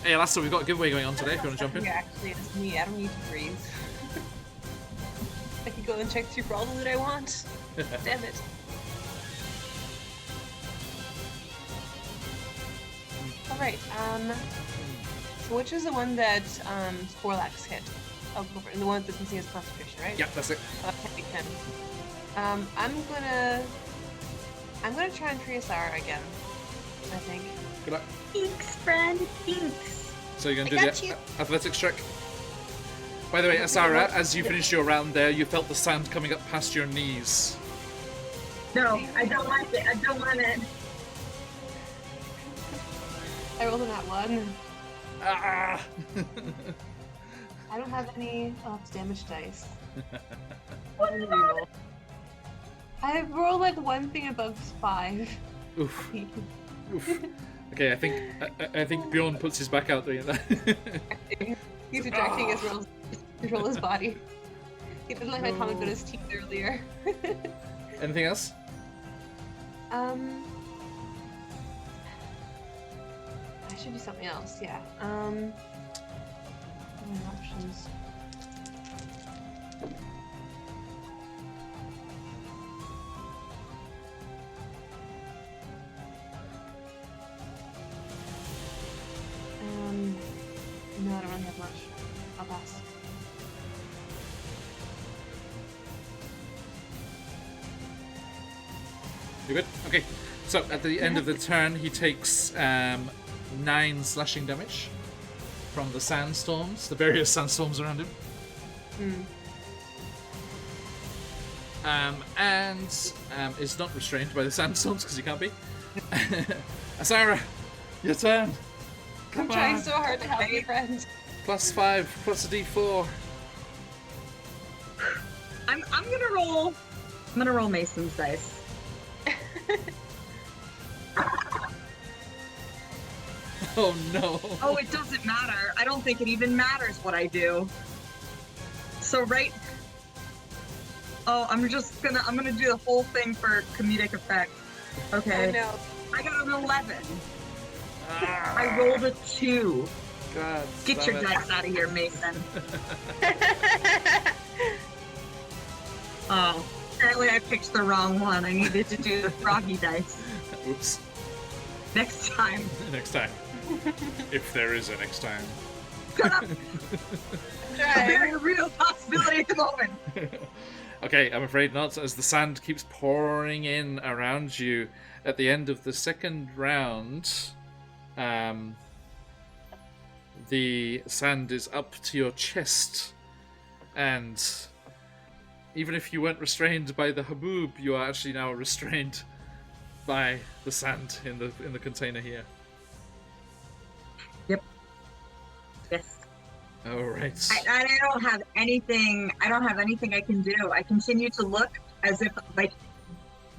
Hey, Alastair, we've got a giveaway going on today if you want to jump in. Yeah, actually, it's me. I don't need to breathe. I could go and check through for all that I want. Damn it. Alright, so which is the one that Sporlax hit? Oh, go for it. The one that's missing his concentration, right? Yeah, that's it. Oh, that can't be 10. I'm gonna try and Triasara again, I think. Good luck. Thanks, friend. Thanks. So you're going to I do got the you. athletics check. By the way, Asara, as you finished your round there, you felt the sand coming up past your knees. No, I don't like it. I don't want it. I rolled in that one. Ah! I don't have any it's damage dice. What did we roll? I've rolled like one thing above 5. Oof. Oof. Okay, I think Bjorn puts his back out doing that. He's rejecting his rolls to control his body. He didn't like my comment about his teeth earlier. Anything else? I should do something else, yeah. What are my options? No, I don't really have much. I'll pass. You good? Okay. So at the end of the turn, he takes 9 slashing damage from the sandstorms, the various sandstorms around him. And is not restrained by the sandstorms because he can't be. Asara, your turn. I'm trying so hard to help your friend. +5, plus a d4. I'm gonna roll. I'm gonna roll Mason's dice. Oh no. Oh, it doesn't matter. I don't think it even matters what I do. So right. Oh, I'm gonna do the whole thing for comedic effect. Okay. Oh no. I got an 11. I rolled a 2. God. Get stop your it. dice out of here, Mason. Oh, apparently I picked the wrong one. I needed to do the froggy dice. Oops. Next time. Next time. If there is a next time. A very real possibility at the moment. Okay, I'm afraid not, as the sand keeps pouring in around you. At the end of the second round, the sand is up to your chest, and even if you weren't restrained by the haboob, you are actually now restrained by the sand in the container here. Yep. Yes. All right. I don't have anything. I don't have anything I can do. I continue to look as if, like,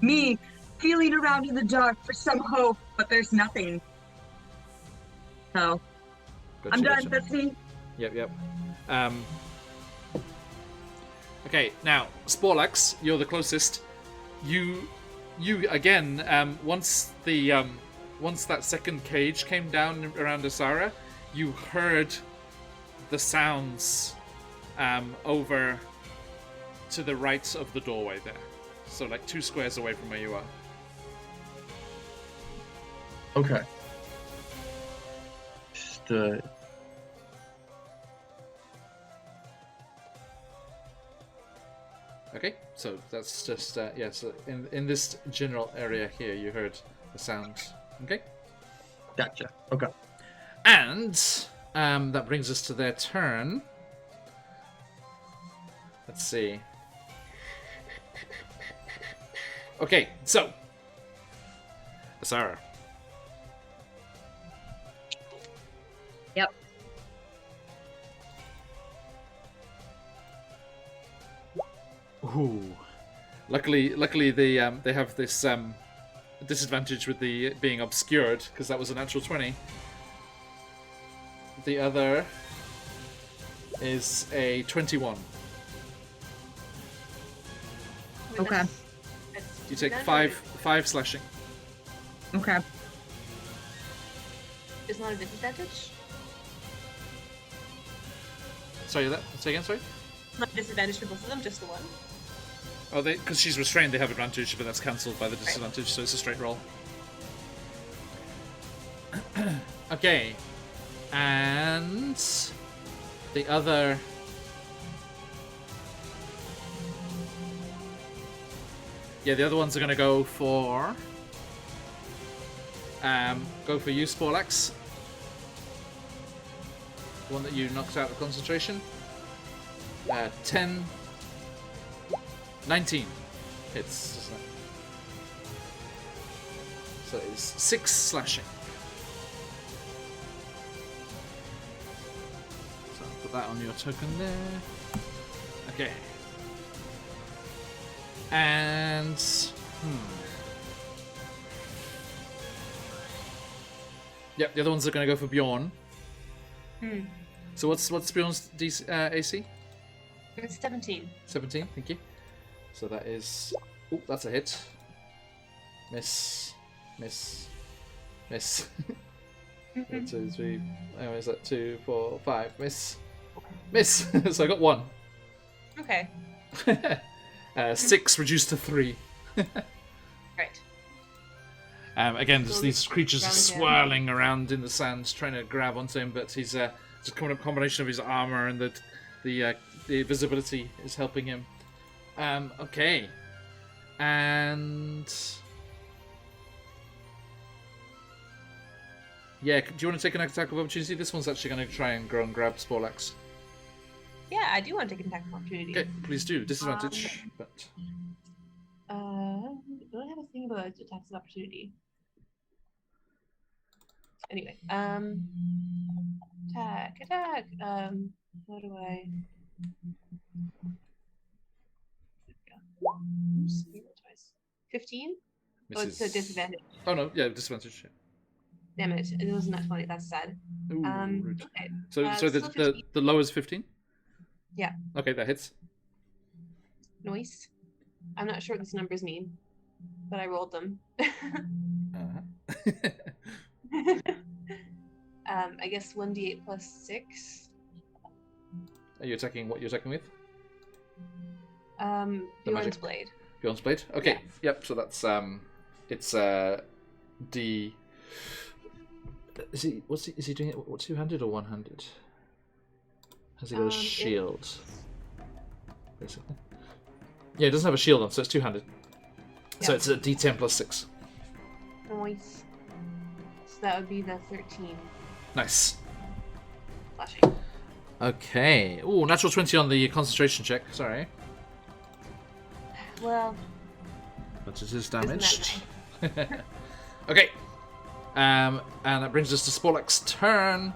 me feeling around in the dark for some hope, but there's nothing. So Gotcha, I'm done. gotcha. That's me. Yep. Okay, now Sporlax, you're the closest. You again. Once that second cage came down around Asara, you heard the sounds over to the right of the doorway there. So like 2 squares away from where you are. Okay. Stood. Okay, so that's just so in this general area here, you heard the sound. Okay. Gotcha. Okay. And that brings us to their turn. Let's see. Okay, so Asara. Yep. Ooh. Luckily they have this disadvantage with the being obscured because that was a natural 20. The other is a 21. Wait, Okay. that's You take disadvantage? five slashing. Okay. It's not a disadvantage? Sorry, say again. Sorry. It's not a disadvantage for both of them, just the one? Oh, because she's restrained, they have advantage, but that's cancelled by the disadvantage, so it's a straight roll. Okay, and the other. Yeah, the other ones are going to go for you, Sporlax. The one that you knocked out of concentration. 10, 19 hits, isn't it? So it's 6 slashing. So I'll put that on your token there. Okay. And yep, the other ones are going to go for Bjorn. So what's Bjorn's AC? It's 17. 17, thank you. So that is... Oh, that's a hit. Miss. 1, 2, 3... Oh, is that 2, 4, 5? Miss! So I got 1. Okay. 6 reduced to 3. Right. Again, just these creatures are Round swirling around in the sands, trying to grab onto him, but he's it's a combination of his armor and the visibility is helping him. Okay. And... Yeah, do you want to take an attack of opportunity? This one's actually going to try and go and grab Sporlax. Yeah, I do want to take an attack of opportunity. Okay, please do. Disadvantage, but... I don't have a thing about attacks of opportunity. Anyway, attack. How do I? Oops, 15? Oh, it's a disadvantage. Oh no, yeah, disadvantage. Yeah. Damn it! It wasn't that funny. That's sad. Ooh, rude. Okay. So still the 15. low is 15? Yeah. Okay, that hits. Noise. I'm not sure what these numbers mean, but I rolled them. I guess 1d8 plus 6. Are you attacking what you're attacking with? Bjorn's magic. blade. Bjorn's blade? Okay, Yeah. yep, so that's it's D. Is he doing it what, two-handed or one-handed? Has he got a shield? Basically. Yeah, it doesn't have a shield on, so it's two-handed. So Yeah. it's a D10 plus 6. Noise. So that would be the 13 Nice. flashing. Okay. Ooh, natural 20 on the concentration check. Sorry. Well, But it is isn't that damaged. nice? Okay. And that brings us to Sporlax's turn.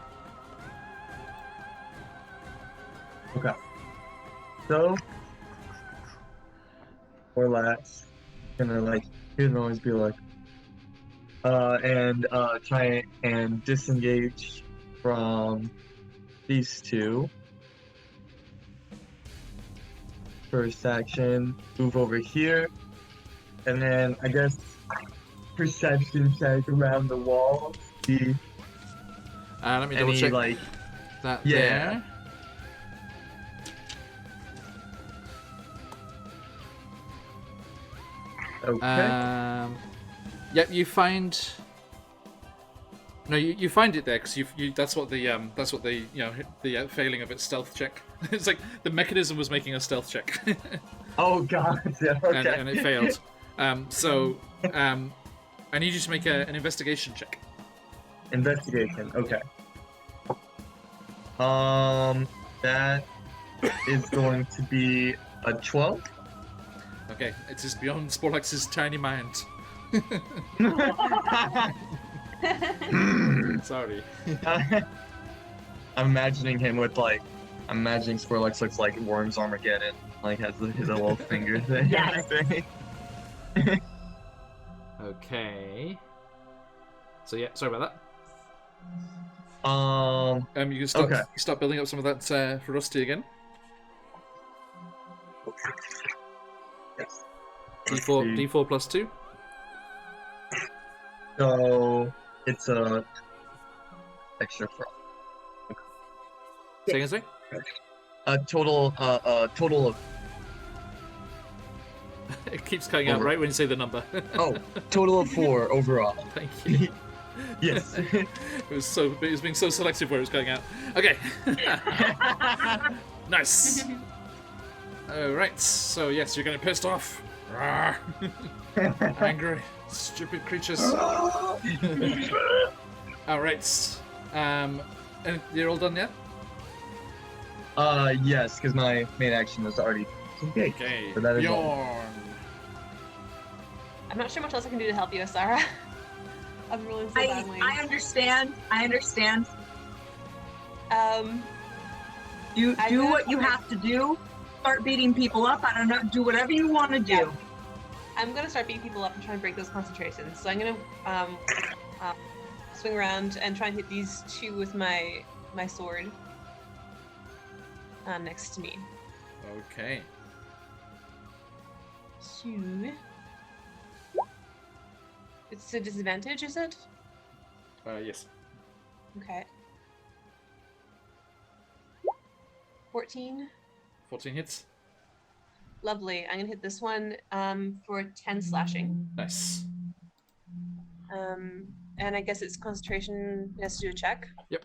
Okay. So, Orlax gonna hear the noise, be like, and try and disengage from these two. First action, move over here, and then I guess perception check around the wall. See Let me double any check that yeah. there. Okay. Yep, you find. No, you find it there because that's what the the failing of its stealth check. It's like the mechanism was making a stealth check, Oh god. Yeah. Okay. and it failed. So I need you to make an investigation check. Investigation. Okay. That is going to be a 12. Okay, it is beyond Sporlax's tiny mind. Sorry. I'm imagining him with like, I'm imagining Sporlax looks like Worm's Armageddon, like has his little finger thing. Yes. Okay. So yeah, sorry about Um, that. You can start Okay. start building up some of that for Rusty again. yes. D4 plus 2. So it's a extra from Say again, sorry? a total of It keeps cutting out right when you say the number. total of 4 overall. Thank you. Yes. It was being so selective where it was cutting out. Okay. Nice. Alright, so yes, you're getting pissed off. Rawr. Angry, stupid creatures. Alright. And you're all done yet? Yes, because my main action is already engaged. Okay. So that is all. Bjorn. I'm not sure much else I can do to help you, Asara. I'm rolling so badly. I understand. You I do know- what you have to do. Start beating people up. I don't know. Do whatever you want to do. Yeah. I'm gonna start beating people up and try and break those concentrations. So I'm gonna swing around and try and hit these 2 with my sword next to me. Okay. So it's a disadvantage, is it? Yes. Okay. 14. 14 hits. Lovely. I'm gonna hit this one for 10 slashing. Nice. And I guess it's concentration. It has to do a check. Yep.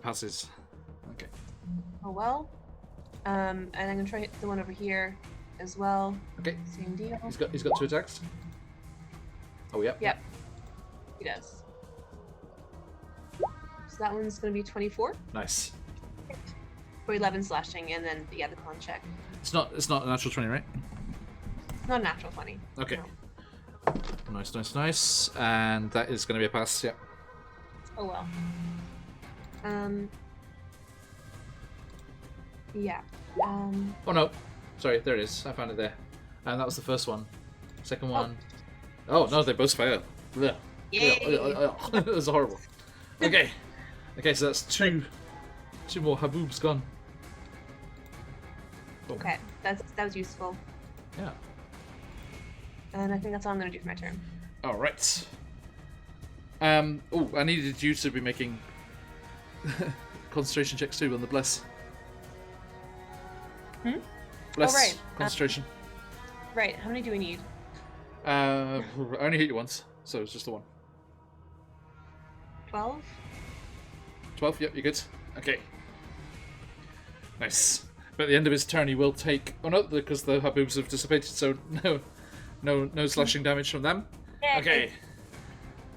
Passes. Okay. Oh well. And I'm gonna try and hit the one over here as well. Okay. Same deal. He's got 2 attacks. Oh yep. Yep. He does. So that one's gonna be 24 Nice. for 11 slashing, and then the con check. It's not a natural 20, right? It's not a natural 20. Okay. No. Nice. And that is going to be a pass. Yep. Oh well. Yeah. Oh no. Sorry, there it is. I found it there. And that was the first one. Second one. Oh no, they both fail. Ugh. Yay. That was horrible. Okay. Okay, so that's two more haboobs gone. Boom. Okay, that was useful. Yeah. And I think that's all I'm gonna do for my turn. All right. Oh, I needed you to be making concentration checks too on the bless. Bless right. concentration. Right. How many do we need? I only hit you once, so it's just the one. 12. 12. Yep, you're good. Okay. Nice. But at the end of his turn, he will take. Oh no, because the haboobs have dissipated, so no slashing damage from them. Okay.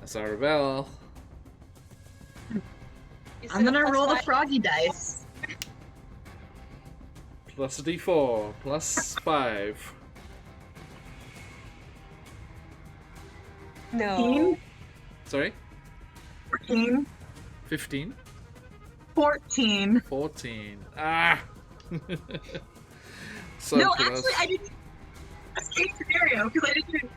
That's our rebel. I'm gonna roll the froggy dice. Plus a d4, plus 5. No. 15, Sorry? 14, 15? 14. 14. Ah! So No, close. actually, I didn't. Escape scenario, because I didn't.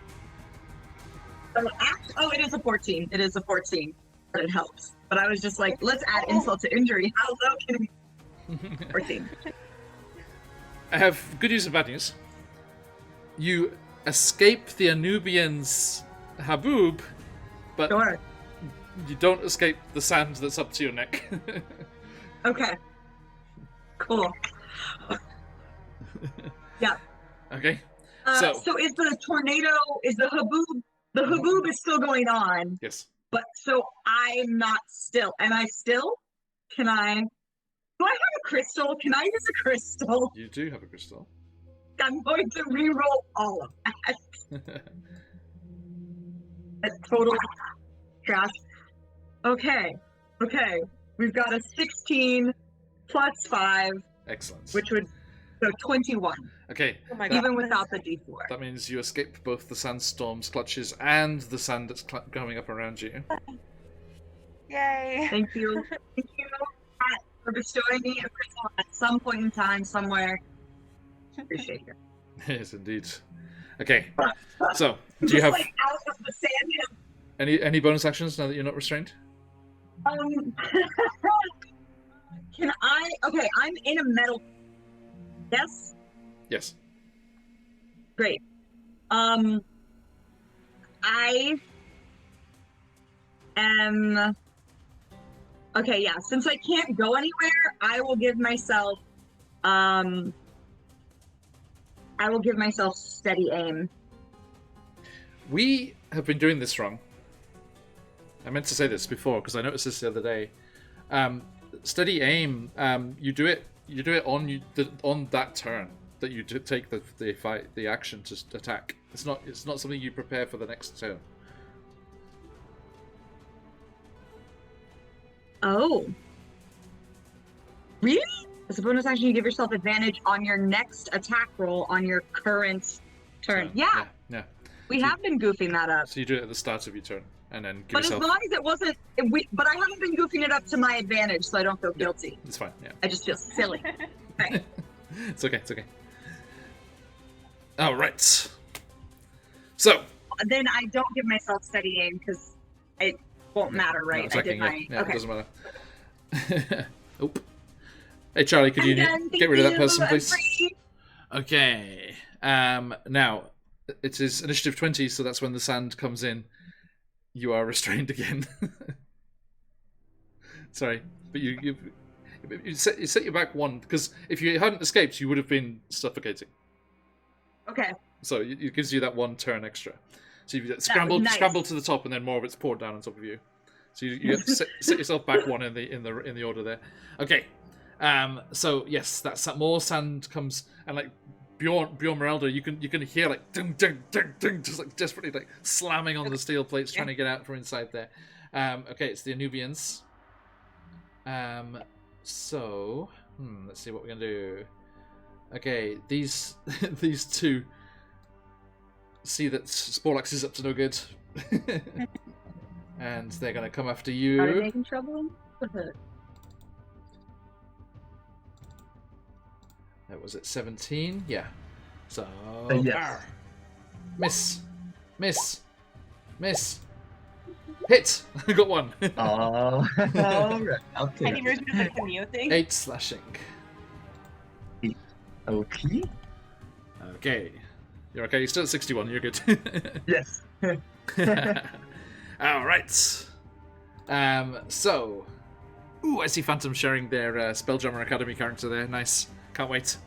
Oh, it is a 14. It is a 14. But it helps. But I was just like, let's add insult to injury. How low can we? 14. I have good news and bad news. You escape the Anubian's haboob, but Sure. you don't escape the sand that's up to your neck. Okay. Cool. Yeah. Okay. So So- is the tornado? Is the haboob? The haboob is still going on, Yes. but so I'm not still. Am I still? Can I? Do I have a crystal? Can I use a crystal? You do have a crystal. I'm going to re-roll all of that. That's total trash. Okay. we've got a 16 plus 5, Excellent. which would so 21, Okay. Oh my even without the D4. That means you escape both the sandstorm's clutches and the sand that's coming up around you. Yay! Thank you. Thank you for bestowing me a crystal at some point in time, somewhere. Appreciate it. Yes, indeed. Okay. So, do you have Like out of the sand, any bonus actions now that you're not restrained? Can I? Okay, I'm in a metal. Yes. Yes. Great. I am. Okay, yeah. Since I can't go anywhere, I will give myself. I will give myself steady aim. We have been doing this wrong. I meant to say this before because I noticed this the other day. Steady aim. You do it on that turn that you take the action to attack. It's not something you prepare for the next turn. Oh. Really? As a bonus action, you give yourself advantage on your next attack roll on your current turn. So, Yeah, yeah. we have been goofing that up. So you do it at the start of your turn, and then give But yourself. as long as it wasn't, but I haven't been goofing it up to my advantage, so I don't feel guilty. It's fine. Yeah. I just feel silly. Okay. It's okay. It's okay. All right. So. Then I don't give myself steady aim because it won't matter, right? No, I did my. yeah, Okay. it doesn't matter. Oop. Hey Charlie, could you get rid of that person, please? Okay. Now it is initiative 20, so that's when the sand comes in. You are restrained again. Sorry, but you set you back 1 because if you hadn't escaped, you would have been suffocating. Okay. So it gives you that 1 turn extra. So you scramble to the top, and then more of it's poured down on top of you. So you have to set yourself back 1 in the order there. Okay. So yes, that more sand comes, and like Bjorn Merelda, you can hear like ding ding ding ding, just like desperately like slamming on the steel plates, trying to get out from inside there. Okay, it's the Anubians. So let's see what we're gonna do. Okay, these two see that Sporlax is up to no good, and they're gonna come after you. Are they making trouble? That was at 17, yeah. So yes. Miss, hit. I got 1. All right. Okay. Tiny version of the cameo thing. 8 slashing. Okay. Okay, you're okay. You're still at 61. You're good. Yes. All right. So, I see Phantom sharing their Spelljammer Academy character there. Nice. Can't wait.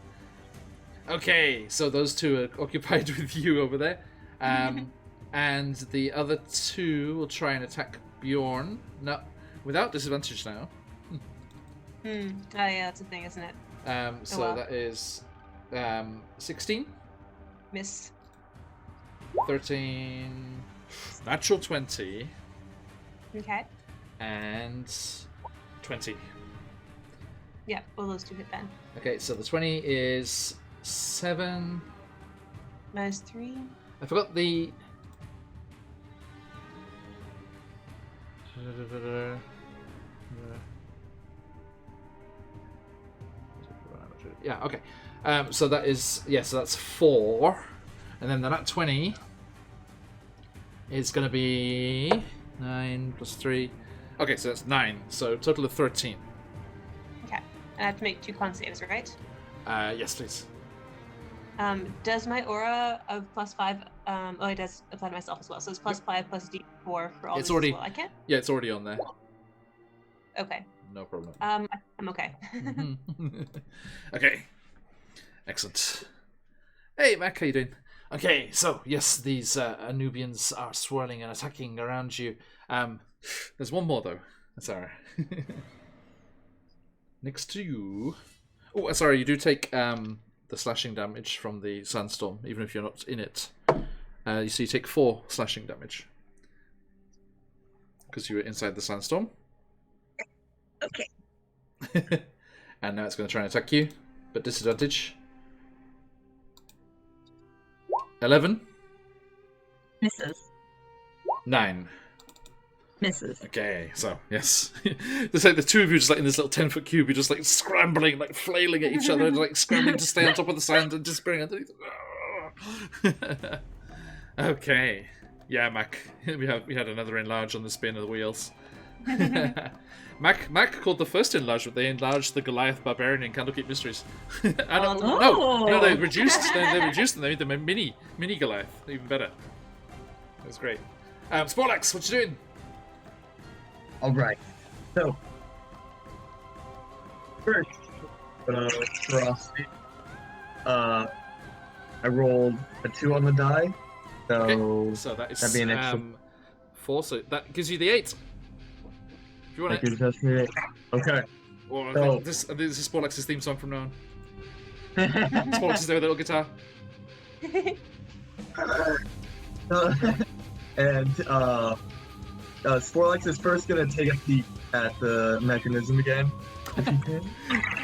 Okay, so those 2 are occupied with you over there. And the other 2 will try and attack Bjorn. No, without disadvantage now. Oh yeah, that's a thing, isn't it? So that is 16, Miss. 13, natural 20, Okay. and 20. Yeah, well those 2 hit then. Okay, so the 20 is 7. -3. I forgot the. Yeah, okay. So that is. Yeah, so that's 4. And then the nat 20 is going to be 9 plus 3. Okay, so that's 9. So total of 13. Okay. And I have to make 2 con saves, right? Yes, please. Does my aura of +5? Oh, it does apply to myself as well. So it's +5 plus D4 for all It's these already- as well. I can't. Yeah, it's already on there. Okay. No problem. I'm okay. Okay. Excellent. Hey, Mac, how you doing? Okay, so yes, these Anubians are swirling and attacking around you. There's one more though. That's alright. Next to you. Oh, sorry. You do take the slashing damage from the sandstorm, even if you're not in it. You see, you take 4 slashing damage because you were inside the sandstorm. Okay. And now it's going to try and attack you, but disadvantage. 11. Misses. 9. Misses. Okay, so yes, there's like the two of you just like in this little 10-foot cube. You're just like scrambling, like flailing at each other, and, like scrambling to stay on top of the sand and disappearing underneath. Okay, yeah, Mac, we had another enlarge on the spin of the wheels. Mac called the first enlargement. They enlarged the Goliath Barbarian in Candlekeep Mysteries. No, they reduced. They reduced them. They made them a mini Goliath, even better. That was great. Sporlax, what you doing? All right. So first, ferocity. I rolled a 2 on the die, so Okay, so that is that'd be an extra. 4. So that gives you the 8. If you want That it. gives us the 8. Okay. Or So- this is Sporlax's theme song from now on. Sporlax is there with a little guitar. And Sporlax is first gonna take a peek at the mechanism again. If he can.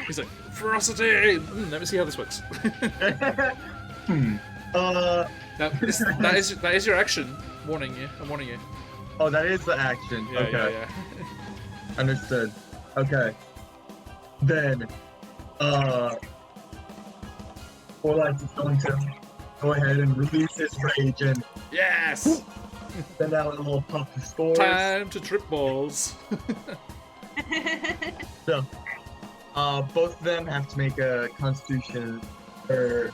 He's like, ferocity! Let me see how this works. Now, that is your action. Warning you. I'm warning you. Oh, that is the action. Yeah, Okay. yeah. Understood. Okay. Then, Sporlax is going to go ahead and release his rage and Yes! send out a little puff of spores. Time to trip balls. So, both of them have to make a Constitution or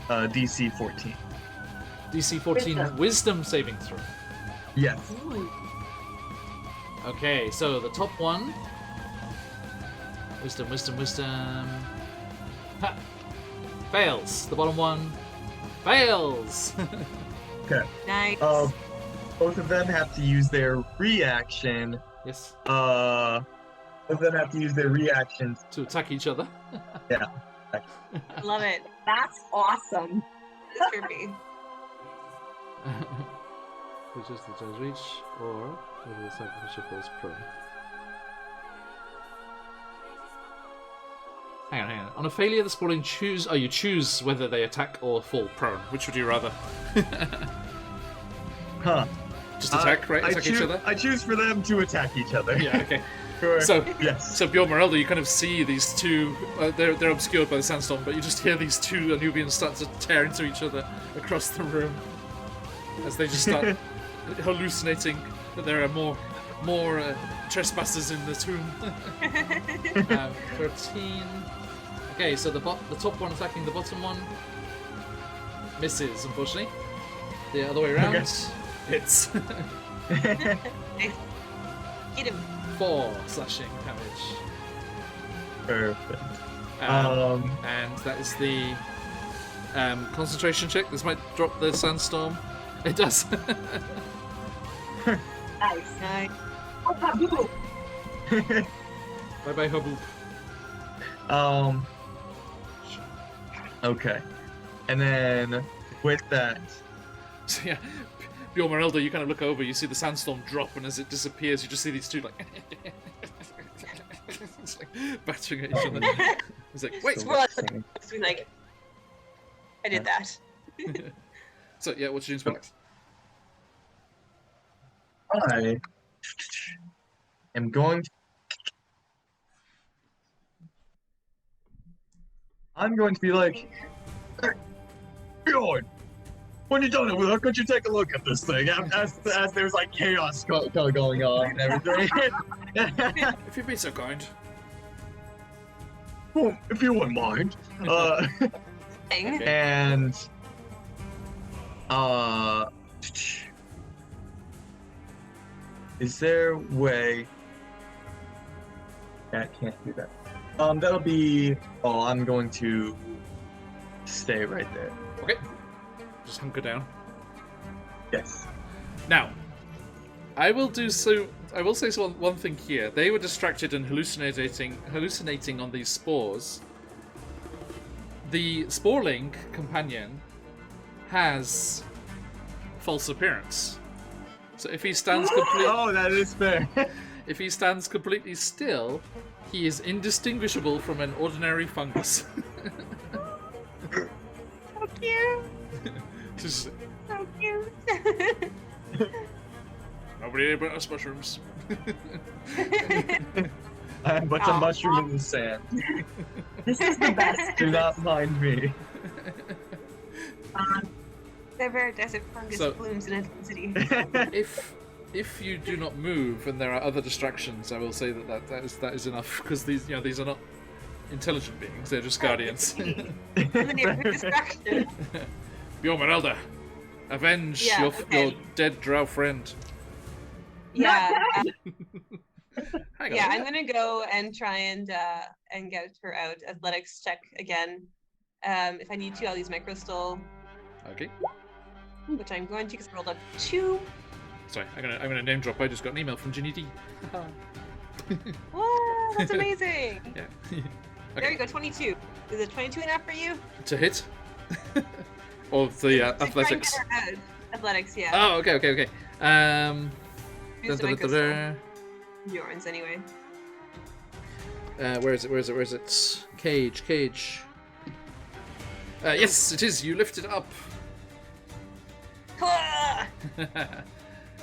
DC 14. DC 14 Wisdom saving throw. Yes. Okay, so the top one. Wisdom. Ha! Fails. The bottom one. Fails. Okay. Nice. Both of them have to use their reaction. Yes. Both of them have to use their reactions. To attack each other. Love it. That's awesome. This is for me. Which is the judge reach, or whether the sacrificial falls prone. Hang on. On a failure, the sporting you choose whether they attack or fall prone. Which would you rather? Huh. Just attack, right? Attack each other? I choose for them to attack each other. Yeah, okay. Sure. So, yes. So Bjorn Morello, you kind of see these two. They're obscured by the sandstorm, but you just hear these two Anubians start to tear into each other across the room as they just start hallucinating that there are more trespassers in the tomb. 13. Okay, so the top one attacking the bottom one misses, unfortunately. The other way around hits. Get him. 4 slashing damage. Perfect. And that is the concentration check. This might drop the sandstorm. It does. Nice. Nice. Bye bye, Haboob. Okay. And then with that, So yeah, Bjorn Morello, you kind of look over, you see the sandstorm drop, and as it disappears, you just see these two like, it's like battering at each other. It's like, wait. Just be like, I did that. So yeah, what's your Sporlax? I am going to... I'm going to be like, hey, Bjorn, when you done it with her, could you take a look at this thing? As there's like chaos going on and everything. If you'd be so kind. Well, if you wouldn't mind. Thing. And is there a way? Yeah, I can't do that. That'll be. Oh, I'm going to stay right there. Okay. Just hunker down. Yes. Now, I will say one thing here. They were distracted and hallucinating on these spores. The Sporling companion has false appearance. So if he stands completely, Oh, that is fair. if he stands completely still, he is indistinguishable from an ordinary fungus. So cute. Just, So cute. nobody ate but us mushrooms. I have a bunch Aw. of mushroom in the sand. This is the best. Do not mind me. The rare desert fungus So- blooms in intensity. If you do not move and there are other distractions, I will say that is enough, because these are not intelligent beings; they're just guardians. And then you have a distraction. Bjorn Merelda, avenge Yeah, your okay. dead drow friend. Yeah. Hang Yeah, on. I'm gonna go and try and get her out. Athletics check again. If I need to, I'll use my crystal, Okay. which I'm going to because I rolled a 2. Sorry, I'm gonna name drop. I just got an email from Ginny D. Whoa, that's amazing! Yeah. There you go, 22. Is it 22 enough for you? To hit. Or the To try and athletics. get her out. Athletics, yeah. Oh, okay. Use my crystal. Bjorn's anyway. Where is it? Cage. Yes, it is. You lift it up.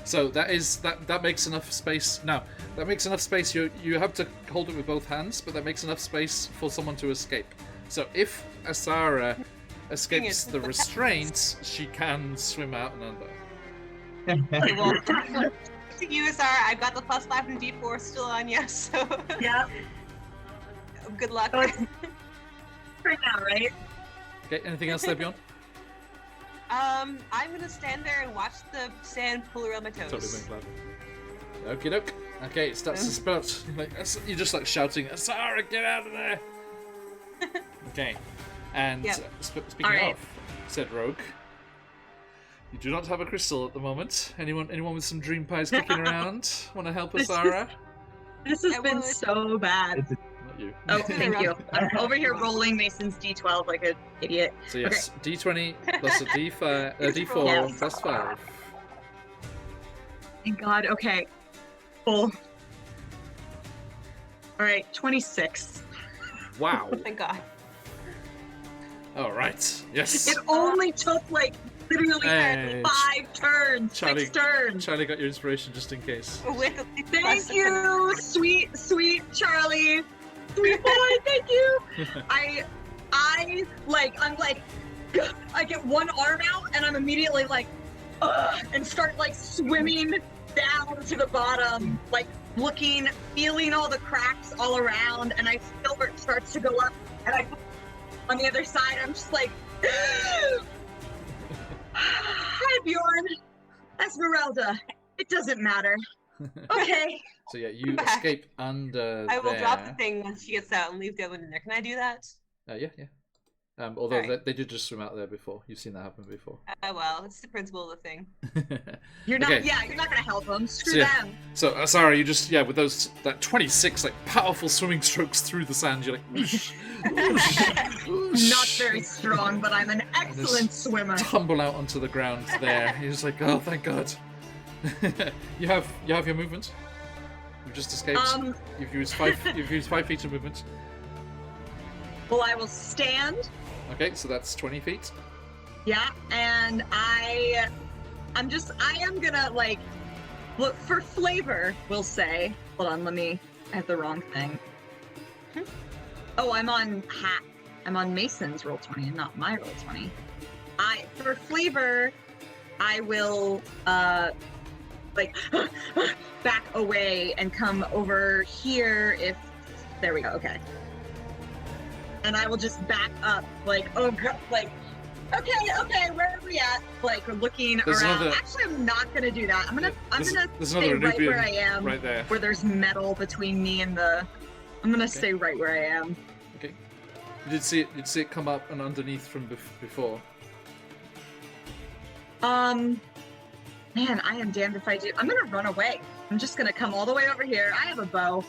So that makes enough space. Now that makes enough space. You have to hold it with both hands, but that makes enough space for someone to escape. So if Asara escapes the restraints, she can swim out and under. Okay, well, to you, Sarah, I've got the +5 from D4 still on you, so Yeah. good luck. So it's right now, right? Okay. Anything else there, Beyond? I'm gonna stand there and watch the sand pull around my toes. Totally been glad. Okie doke. Okay, it starts to spout. You're just like shouting, Asara, get out of there! Okay. And Yep. Speaking Alright. of, said Rogue, you do not have a crystal at the moment. Anyone with some dream pies kicking around want to help This is- Asara? This has I been would. so bad. Not you. Oh, thank you. I'm over here rolling Mason's D12 like an idiot. So yes, D20 plus a D5, a D4 Yes. plus 5. Thank God. Okay. Full. All right, 26. Wow. Thank God. All right. Yes. It only took like literally Hey. 5 turns, Charlie- 6 turns. Charlie got your inspiration just in case. With at least Thank +7. you, sweet Charlie. Sweet boy, thank you. I'm like, I get one arm out and I'm immediately like, and start like swimming down to the bottom, like looking, feeling all the cracks all around, and I feel where it starts to go up, and I, on the other side, I'm just like, hi Bjorn, Esmeralda, it doesn't matter. Okay. So yeah, you Back. escape under I will there. drop the thing once she gets out and leave the other one in there. Can I do that? Yeah. Although Alright. they did just swim out there before. You've seen that happen before. Well, it's the principle of the thing. You're not, Okay. yeah, you're not gonna help them. Screw So, yeah. them. So, Asara, you just, with that 26, like, powerful swimming strokes through the sand, you're like, whoosh, whoosh, whoosh, Not very strong, but I'm an excellent swimmer. tumble out onto the ground there. You're just like, oh, thank God. you have your movement. You've just escaped. You've used 5 feet of movement. Well, I will stand. Okay, so that's 20 feet. Yeah, and I am gonna like look for flavor. We'll say. Hold on, I have the wrong thing. Oh, I'm on Mason's roll 20 and not my roll 20. For flavor, I will like back away and come over here if there we go. Okay. And I will just back up, like, oh god, like, okay, where are we at? Like, we're looking There's around. another- Actually, I'm not gonna do that. I'm gonna There's stay another right where Anubian I am, right there. where there's metal between me and the. I'm gonna stay right where I am. Okay. You did see it come up and underneath from before. Man, I am damned if I do. I'm gonna run away. I'm just gonna come all the way over here. I have a bow.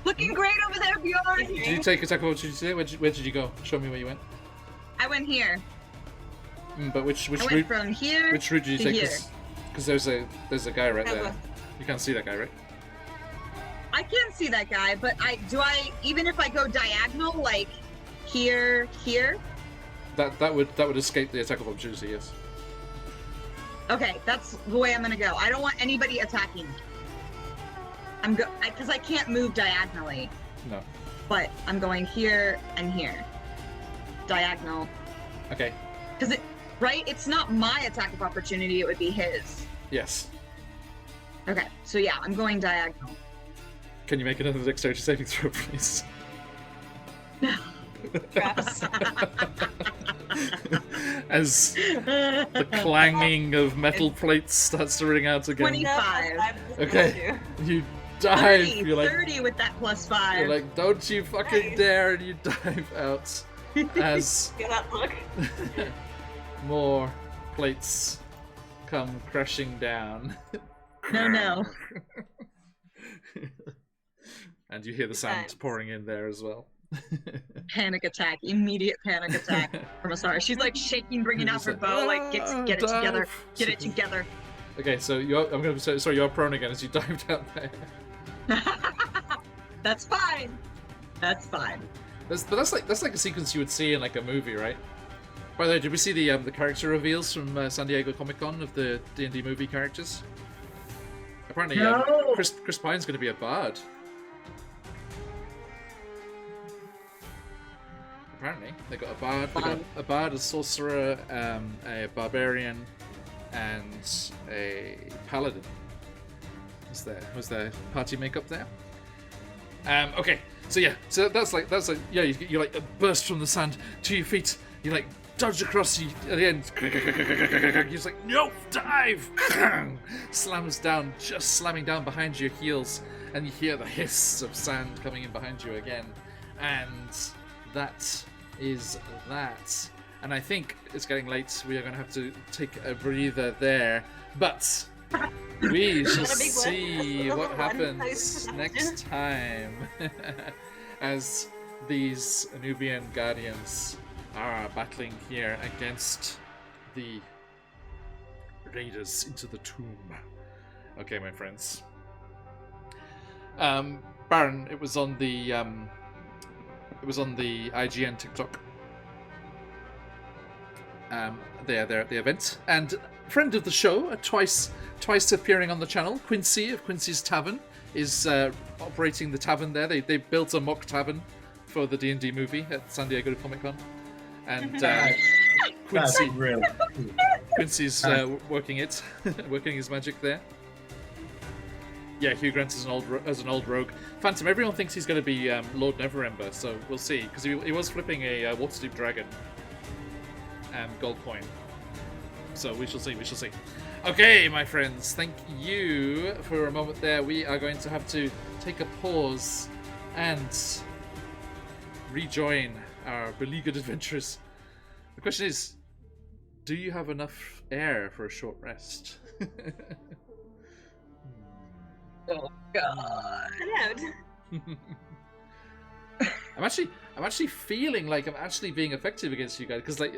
Looking great over there, Bjorn. Did you take attack of opportunity there? Where did you go? Show me where you went. I went here. But which I went route? from here. Which route did you to take? here. Because there's a guy right Have there. a- You can't see that guy, right? I can't see that guy, but even if I go diagonal, like here, That would escape the attack of opportunity, yes. okay, that's the way I'm gonna go. I don't want anybody attacking me. Because I can't move diagonally. No. But I'm going here and here. Diagonal. Okay. Because it's not my attack of opportunity, it would be his. Yes. Okay, so yeah, I'm going diagonal. Can you make another dexterity saving throw, please? Traps. As the clanging of metal plates starts to ring out again. 25. Okay. You dive. 30, You're like 30 with that +5. You're like, don't you fucking Nice. dare, and you dive out as Feel that look. more plates come crashing down. No. And you hear the sound Thanks. pouring in there as well. Panic attack, immediate panic attack from Asara. She's like shaking, bringing out her bow, like get it together, get it together. Okay, so I'm gonna say, sorry, you're prone again as you dive down there. That's fine. That's fine. That's like a sequence you would see in like a movie, right? By the way, did we see the character reveals from San Diego Comic-Con of the D&D movie characters? Apparently, No. Chris Pine's going to be a bard. Apparently, they got a bard. They got a bard, a sorcerer, a barbarian, and a paladin. Was there party makeup there? Okay, so that's like you like burst from the sand to your feet. You like dodge across at the end. You're just like, no, dive! Slams down, just slamming down behind your heels, and you hear the hiss of sand coming in behind you again. And that is that. And I think it's getting late. We are going to have to take a breather there. But we shall see what happens next time as these Anubian Guardians are battling here against the raiders into the tomb. Okay, my friends. Baron, it was on the IGN TikTok. They're there at the event, and friend of the show, twice appearing on the channel, Quincy of Quincy's Tavern is operating the tavern there. They built a mock tavern for the D&D movie at San Diego Comic-Con, and That's really cool. Quincy's working his magic there. Yeah, Hugh Grant as an old rogue. Phantom, everyone thinks he's going to be Lord Neverember, so we'll see, because he was flipping a Waterdeep dragon gold coin. So we shall see. Okay, my friends, thank you for a moment there. We are going to have to take a pause and rejoin our beleaguered adventurers. The question is, do you have enough air for a short rest? Oh God. I'm actually feeling like I'm actually being effective against you guys, because like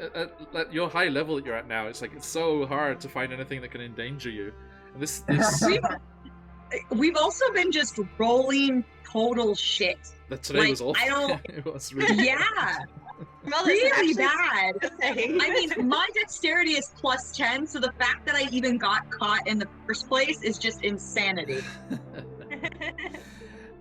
at your high level that you're at now, it's like it's so hard to find anything that can endanger you. And this We've also been just rolling total shit. that today was awful. I don't. It was really Yeah, Well, this is really actually bad. saying- I mean, my dexterity is +10, so the fact that I even got caught in the first place is just insanity.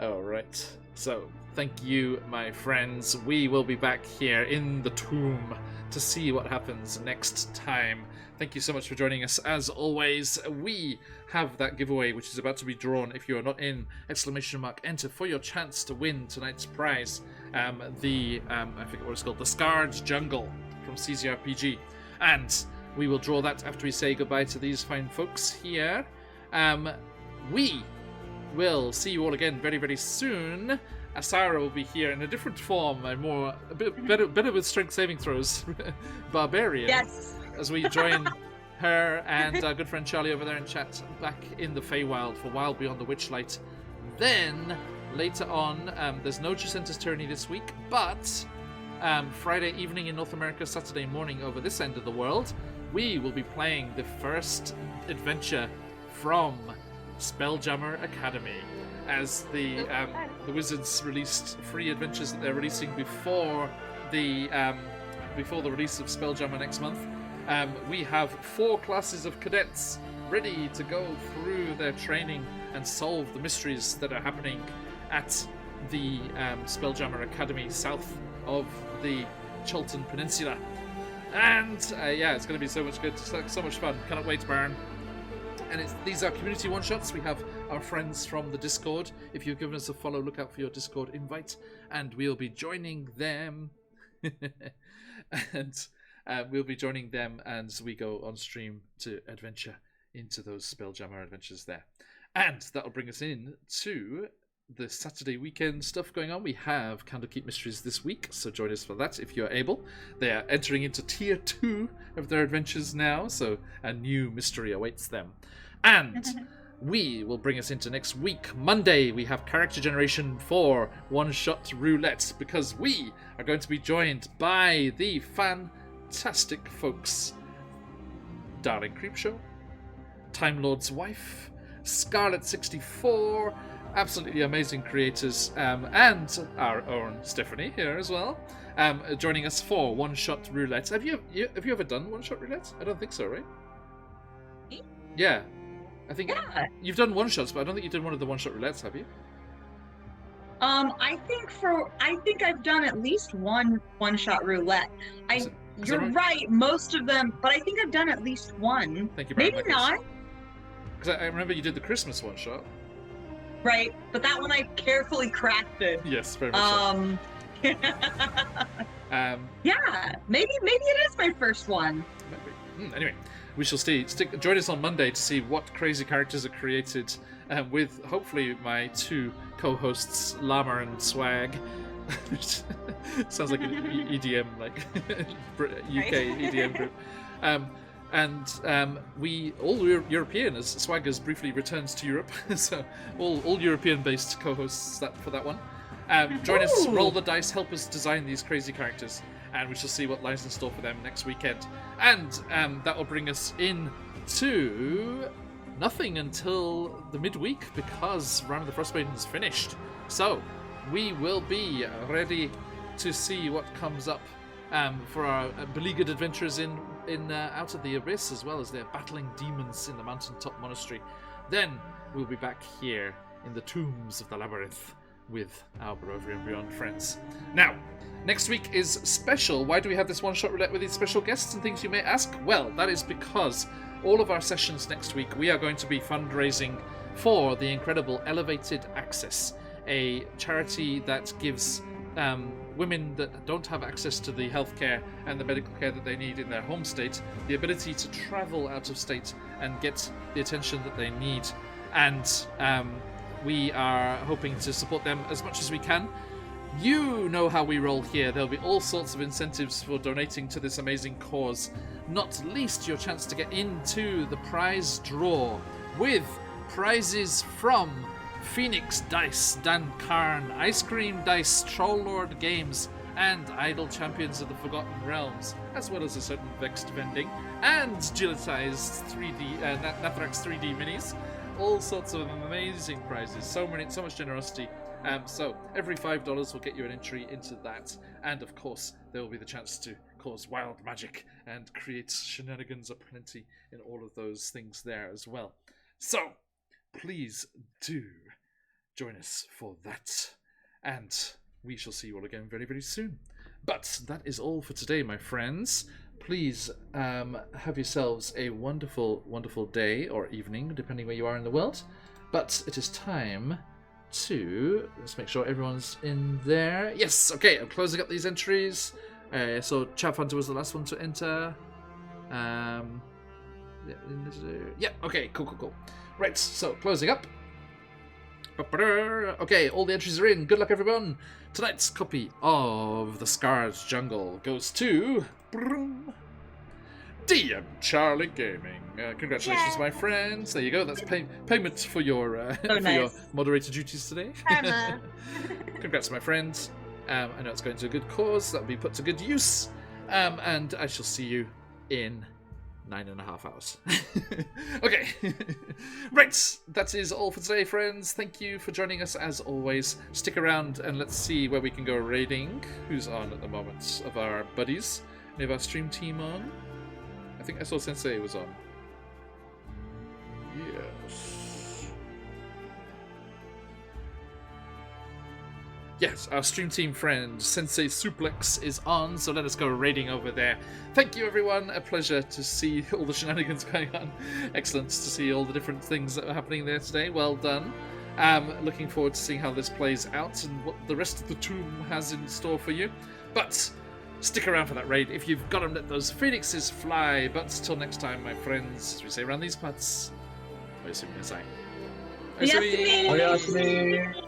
All right. So, thank you, my friends. We will be back here in the tomb to see what happens next time. Thank you so much for joining us. As always, we have that giveaway which is about to be drawn. If you are not in, ! Enter for your chance to win tonight's prize. I forget what it's called, the Scarred Jungle from CZRPG. And we will draw that after we say goodbye to these fine folks here. We will see you all again very, very soon. Asara will be here in a different form, a bit better with strength saving throws. Barbarian. Yes. As we join her and our good friend Charlie over there in chat back in the Feywild for Wild Beyond the Witchlight. Then later on, there's no Jucentus Tyranny this week, but Friday evening in North America, Saturday morning over this end of the world, we will be playing the first adventure from Spelljammer Academy. as the Wizards released free adventures that they're releasing before the release of Spelljammer next month. We have 4 classes of cadets ready to go through their training and solve the mysteries that are happening at the Spelljammer Academy south of the Chiltern Peninsula. And it's going to be so much good, so much fun. Cannot wait, Baron. And these are community one-shots. We have our friends from the Discord. If you've given us a follow, look out for your Discord invite, and we'll be joining them. And we'll be joining them as we go on stream to adventure into those Spelljammer adventures there. And that'll bring us in to the Saturday weekend stuff going on. We have Candlekeep Mysteries this week, so join us for that if you're able. They are entering into Tier 2 of their adventures now, so a new mystery awaits them. And we will bring us into next week. Monday, we have Character Generation 4 One-Shot Roulette, because we are going to be joined by the fantastic folks Darling Creepshow, Time Lord's Wife, Scarlet64, absolutely amazing creators, and our own Stephanie here as well, joining us for One-Shot Roulette. Have you ever done One-Shot Roulette? I don't think so, right? Me? Yeah. I think Yeah. you've done one-shots, but I don't think you did one of the one-shot roulettes, have you? I think I've done at least one-shot roulette. You're right, most of them, but I think I've done at least one. Thank you, Brian. Maybe not. Because I remember you did the Christmas one-shot. Right, but that one I carefully crafted. Yes, very much so. Yeah, maybe it is my first one. Anyway, we shall join us on Monday to see what crazy characters are created, with hopefully my 2 co-hosts, Llama and Swag. Sounds like an EDM, like UK EDM group. We all European, as Swag has briefly returned to Europe, so all European-based co-hosts for that one. Join us, roll the dice, help us design these crazy characters, and we shall see what lies in store for them next weekend. And that will bring us in to nothing until the midweek, because Ram of the Frostmaiden is finished. So we will be ready to see what comes up for our beleaguered adventures in Out of the Abyss, as well as they're battling demons in the mountaintop monastery. Then we'll be back here in the tombs of the labyrinth with our Barovia Beyond friends. Now, next week is special. Why do we have this one-shot roulette with these special guests and things, you may ask? Well, that is because all of our sessions next week, we are going to be fundraising for the incredible Elevated Access, a charity that gives women that don't have access to the healthcare and the medical care that they need in their home state the ability to travel out of state and get the attention that they need. And we are hoping to support them as much as we can. You know how we roll here. There'll be all sorts of incentives for donating to this amazing cause, not least your chance to get into the prize draw with prizes from Phoenix Dice, Dan Karn, Ice Cream Dice, Troll Lord Games, and Idle Champions of the Forgotten Realms, as well as a certain Vexed Vending, and Gilletized 3D, Nathrax 3D minis. All sorts of amazing prizes, so much generosity. So every $5 will get you an entry into that, and of course there will be the chance to cause wild magic and create shenanigans aplenty in all of those things there as well. So please do join us for that, and we shall see you all again very, very soon. But that is all for today, my friends. Please have yourselves a wonderful, wonderful day or evening, depending where you are in the world. But it is time to... let's make sure everyone's in there. Yes, okay, I'm closing up these entries. So Chav Hunter was the last one to enter. Yeah, okay, cool. Right, so closing up. Okay, all the entries are in. Good luck, everyone. Tonight's copy of The Scarred Jungle goes to DM Charlie Gaming. Congratulations, my friends. There you go. That's payment for your your moderator duties today. Congrats, my friends. I know it's going to a good cause. That'll be put to good use. And I shall see you in 9.5 hours. Okay. Right. That is all for today, friends. Thank you for joining us as always. Stick around and let's see where we can go raiding. Who's on at the moment of our buddies? We have our stream team on. I think I saw Sensei was on. Yes. Yes, our stream team friend Sensei Suplex is on, so let us go raiding over there. Thank you, everyone. A pleasure to see all the shenanigans going on. Excellent to see all the different things that are happening there today. Well done. Looking forward to seeing how this plays out and what the rest of the tomb has in store for you. But stick around for that raid. If you've got them, let those phoenixes fly. But till next time, my friends, as we say around these parts, Oyasumi Nasai. Oyasumi! Oyasumi!